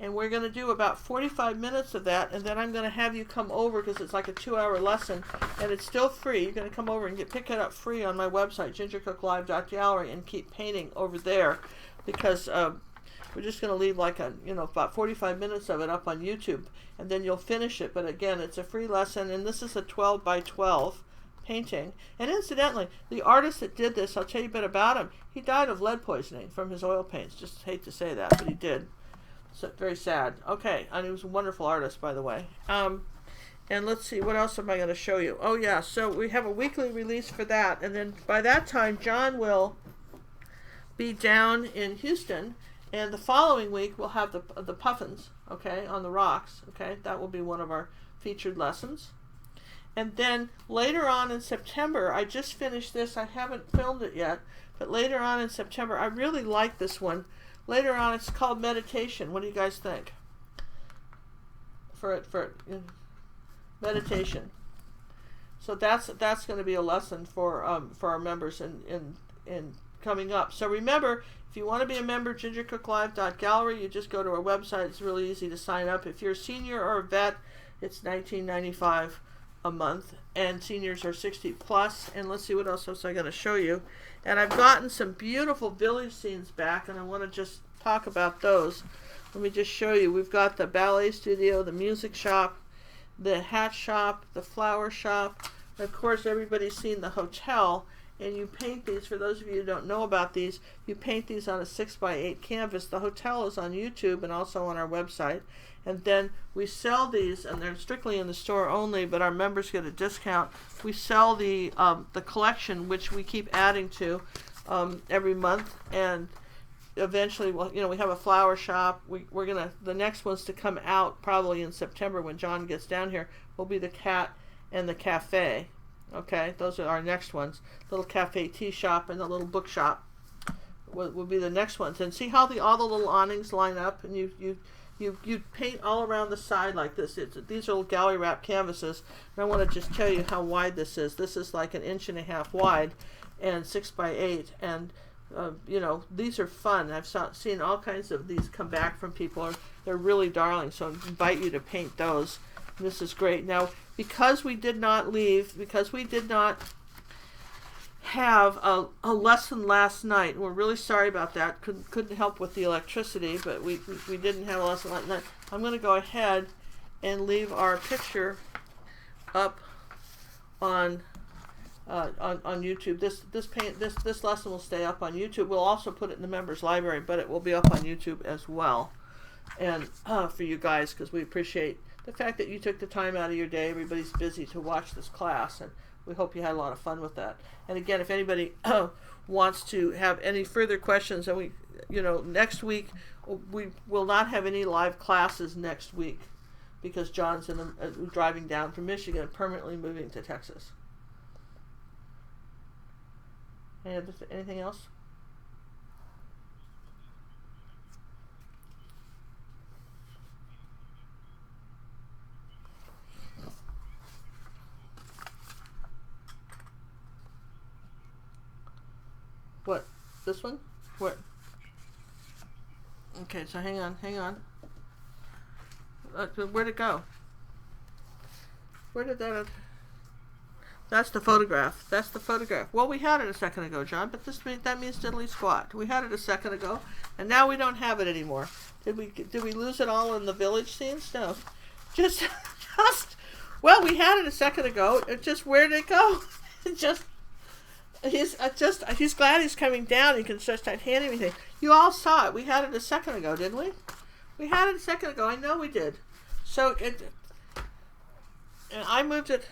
and we're going to do about 45 minutes of that, and then I'm going to have you come over because it's like a 2-hour lesson, and it's still free. You're going to come over and pick it up free on my website, gingercooklive.gallery, and keep painting over there, because we're just going to leave like about 45 minutes of it up on YouTube, and then you'll finish it. But again, it's a free lesson, and this is a 12 by 12 painting. And incidentally, the artist that did this, I'll tell you a bit about him. He died of lead poisoning from his oil paints. Just hate to say that, but he did. So very sad. Okay, and he was a wonderful artist, by the way. And let's see, what else am I going to show you? Oh yeah, so we have a weekly release for that, and then by that time John will be down in Houston, and the following week we'll have the puffins, okay, on the rocks, okay. That will be one of our featured lessons. And then later on in September, I just finished this. I haven't filmed it yet, but later on in September, I really like this one. Later on, it's called Meditation. What do you guys think? For meditation. So that's going to be a lesson for our members in coming up. So remember, if you want to be a member, gingercooklive.gallery, you just go to our website. It's really easy to sign up. If you're a senior or a vet, it's $19.95 a month, and seniors are 60 plus. And let's see what else I'm going to show you. And I've gotten some beautiful village scenes back, and I want to just talk about those. Let me just show you. We've got the ballet studio, the music shop, the hat shop, the flower shop. And of course, everybody's seen the hotel. And you paint these, for those of you who don't know about these, you paint these on a 6x8 canvas. The hotel is on YouTube and also on our website. And then we sell these, and they're strictly in the store only, but our members get a discount. We sell the collection, which we keep adding to every month, and eventually, we have a flower shop. We're gonna, the next ones to come out probably in September when John gets down here will be the cat and the cafe. Okay, those are our next ones. Little cafe tea shop and the little book shop will be the next ones. And see how all the little awnings line up, and you paint all around the side like this. These are little gallery wrap canvases. And I want to just tell you how wide this is. This is like 1.5 inches wide and 6x8. And these are fun. I've seen all kinds of these come back from people. They're really darling. So I invite you to paint those. This is great. Now, because we did not have a lesson last night, we're really sorry about that. Couldn't help with the electricity, but we didn't have a lesson last night. I'm going to go ahead and leave our picture up on YouTube. This lesson will stay up on YouTube. We'll also put it in the members library, but it will be up on YouTube as well, and for you guys, because we appreciate the fact that you took the time out of your day. Everybody's busy to watch this class, and we hope you had a lot of fun with that. And again, if anybody wants to have any further questions, and next week we will not have any live classes next week because John's driving down from Michigan, permanently moving to Texas. Anything else? What? This one? Where? Okay, so hang on. Where'd it go? Where did that... That's the photograph. Well, we had it a second ago, John, but that means diddly squat. We had it a second ago, and now we don't have it anymore. Did we lose it all in the village scenes? No. Well, we had it a second ago. Where did it go? He's glad he's coming down. He can start handing me things. You all saw it. We had it a second ago, didn't we? We had it a second ago. I know we did. So and I moved it.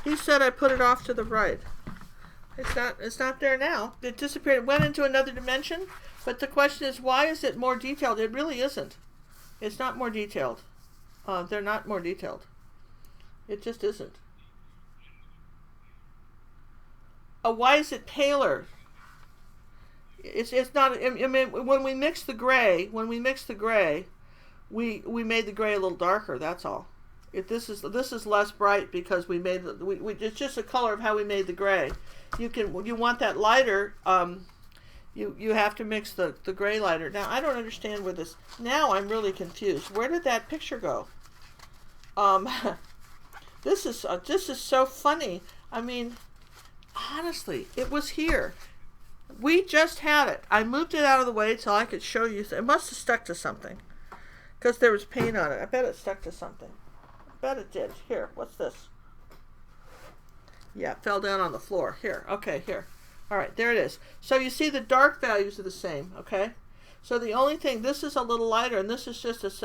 He said I put it off to the right. It's not there now. It disappeared. It went into another dimension. But the question is, why is it more detailed? It really isn't. It's not more detailed. They're not more detailed. It just isn't. Why is it paler? It's not. I mean, when we mix the gray, we made the gray a little darker. That's all. This is less bright because we made it's just a color of how we made the gray. You want that lighter. you have to mix the gray lighter. Now I don't understand where this. Now I'm really confused. Where did that picture go? This is so funny. I mean, honestly, it was here. We just had it. I moved it out of the way so I could show you. It must have stuck to something because there was paint on it. I bet it stuck to something. I bet it did. Here, what's this? Yeah, it fell down on the floor. Here, okay, here. All right, there it is. So you see the dark values are the same, okay? So the only thing, this is a little lighter, and this is just this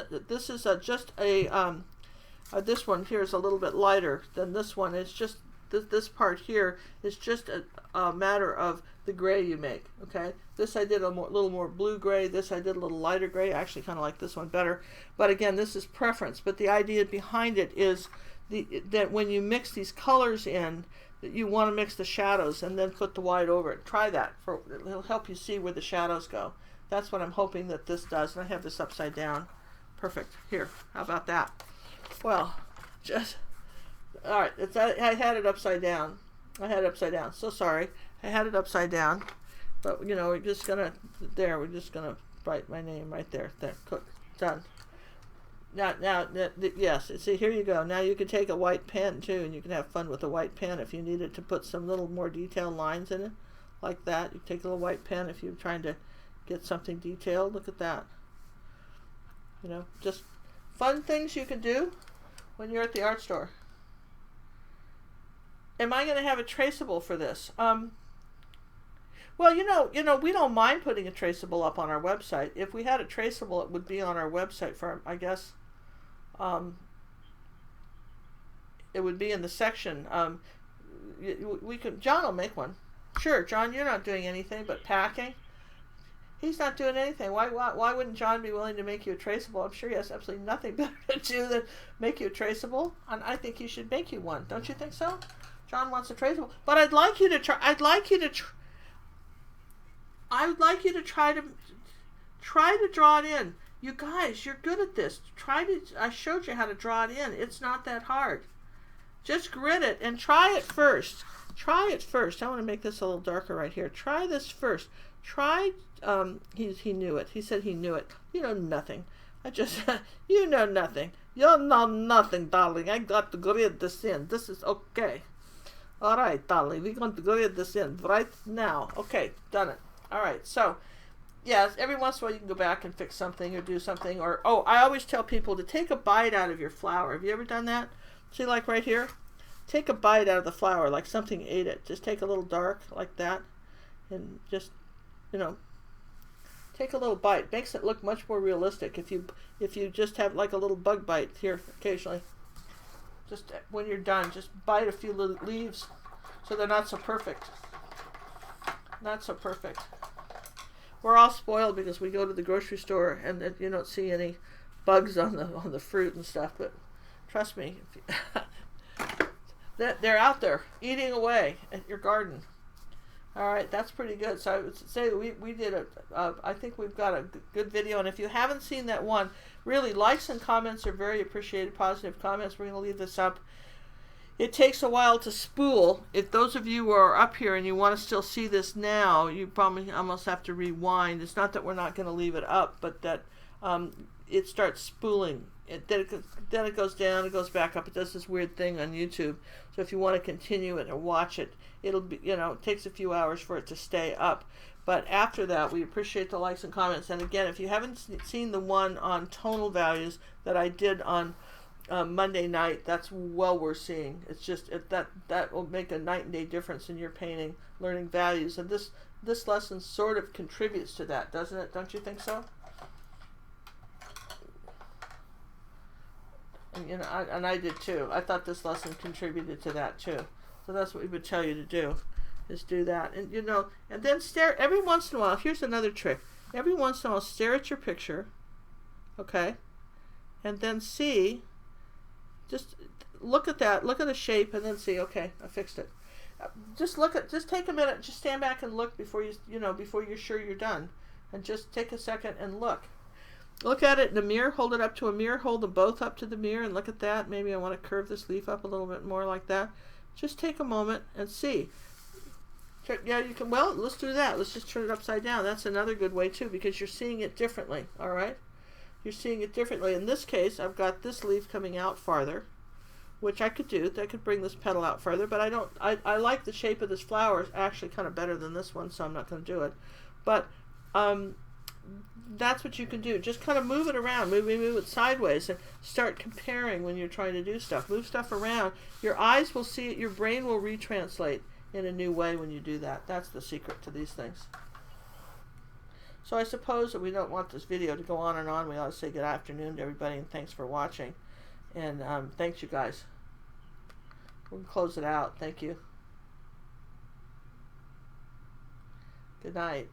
one here is a little bit lighter than this one. It's just this part here is just a matter of the gray you make, okay? This I did a little more blue gray. This I did a little lighter gray. I actually kind of like this one better. But again, this is preference. But the idea behind it is that when you mix these colors in, that you want to mix the shadows and then put the white over it. Try that. It'll help you see where the shadows go. That's what I'm hoping that this does. And I have this upside down. Perfect. Here. How about that? Well, all right. I had it upside down. So sorry. I had it upside down. But, we're just going to write my name right there. There. Cook. Done. Now, yes, see, here you go. Now you can take a white pen, too, and you can have fun with a white pen if you needed to put some little more detailed lines in it, like that. You take a little white pen if you're trying to get something detailed. Look at that. Just fun things you can do when you're at the art store. Am I going to have a traceable for this? Well, we don't mind putting a traceable up on our website. If we had a traceable, it would be on our website for, I guess, it would be in the section. John will make one. Sure, John, you're not doing anything but packing. He's not doing anything. Why wouldn't John be willing to make you a traceable? I'm sure he has absolutely nothing better to do than make you a traceable. And I think he should make you one. Don't you think so? John wants a traceable. But I'd like you to try. I would like you to try to draw it in. You guys, you're good at this. I showed you how to draw it in. It's not that hard. Just grit it and try it first. Try it first. I want to make this a little darker right here. Try this first. Try, he knew it. He said he knew it. You know nothing. You know nothing. You know nothing, darling. I got to grit this in. This is okay. All right, darling. We're going to grit this in right now. Okay, done it. All right, so, yes, every once in a while you can go back and fix something or do something. Or, I always tell people to take a bite out of your flower. Have you ever done that? See, like right here? Take a bite out of the flower, like something ate it. Just take a little dark like that and just, take a little bite. Makes it look much more realistic if you just have like a little bug bite here occasionally. Just when you're done, just bite a few little leaves so they're not so perfect. Not so perfect. We're all spoiled because we go to the grocery store and you don't see any bugs on the fruit and stuff. But trust me, they're out there eating away at your garden. All right, that's pretty good. So I would say we did I think we've got a good video. And if you haven't seen that one, really likes and comments are very appreciated. Positive comments. We're going to leave this up. It takes a while to spool. If those of you who are up here and you want to still see this now, you probably almost have to rewind. It's not that we're not going to leave it up, but that it starts spooling. Then it goes down, it goes back up. It does this weird thing on YouTube. So if you want to continue it or watch it, it'll be, it takes a few hours for it to stay up. But after that, we appreciate the likes and comments. And again, if you haven't seen the one on tonal values that I did on Monday night, that's well worth seeing. It's just that will make a night and day difference in your painting, learning values. And this lesson sort of contributes to that, doesn't it? Don't you think so? And I did too. I thought this lesson contributed to that too. So that's what we would tell you to do, is do that. And and then stare every once in a while. Here's another trick. Every once in a while, stare at your picture, okay, and then see. Just look at that. Look at the shape, and then see. Okay, I fixed it. Just take a minute. Just stand back and look before before you're sure you're done, and just take a second and look. Look at it in the mirror. Hold it up to a mirror. Hold them both up to the mirror and look at that. Maybe I want to curve this leaf up a little bit more like that. Just take a moment and see. Yeah, you can. Well, let's do that. Let's just turn it upside down. That's another good way too, because you're seeing it differently. All right, you're seeing it differently. In this case, I've got this leaf coming out farther, which I could do. That could bring this petal out further, but I don't. I like the shape of this flower actually kind of better than this one, so I'm not going to do it. But that's what you can do. Just kind of move it around, move it sideways, and start comparing when you're trying to do stuff. Move stuff around. Your eyes will see it. Your brain will retranslate in a new way when you do that. That's the secret to these things. So I suppose that we don't want this video to go on and on. We ought to say good afternoon to everybody and thanks for watching. And thanks, you guys. We'll close it out. Thank you. Good night.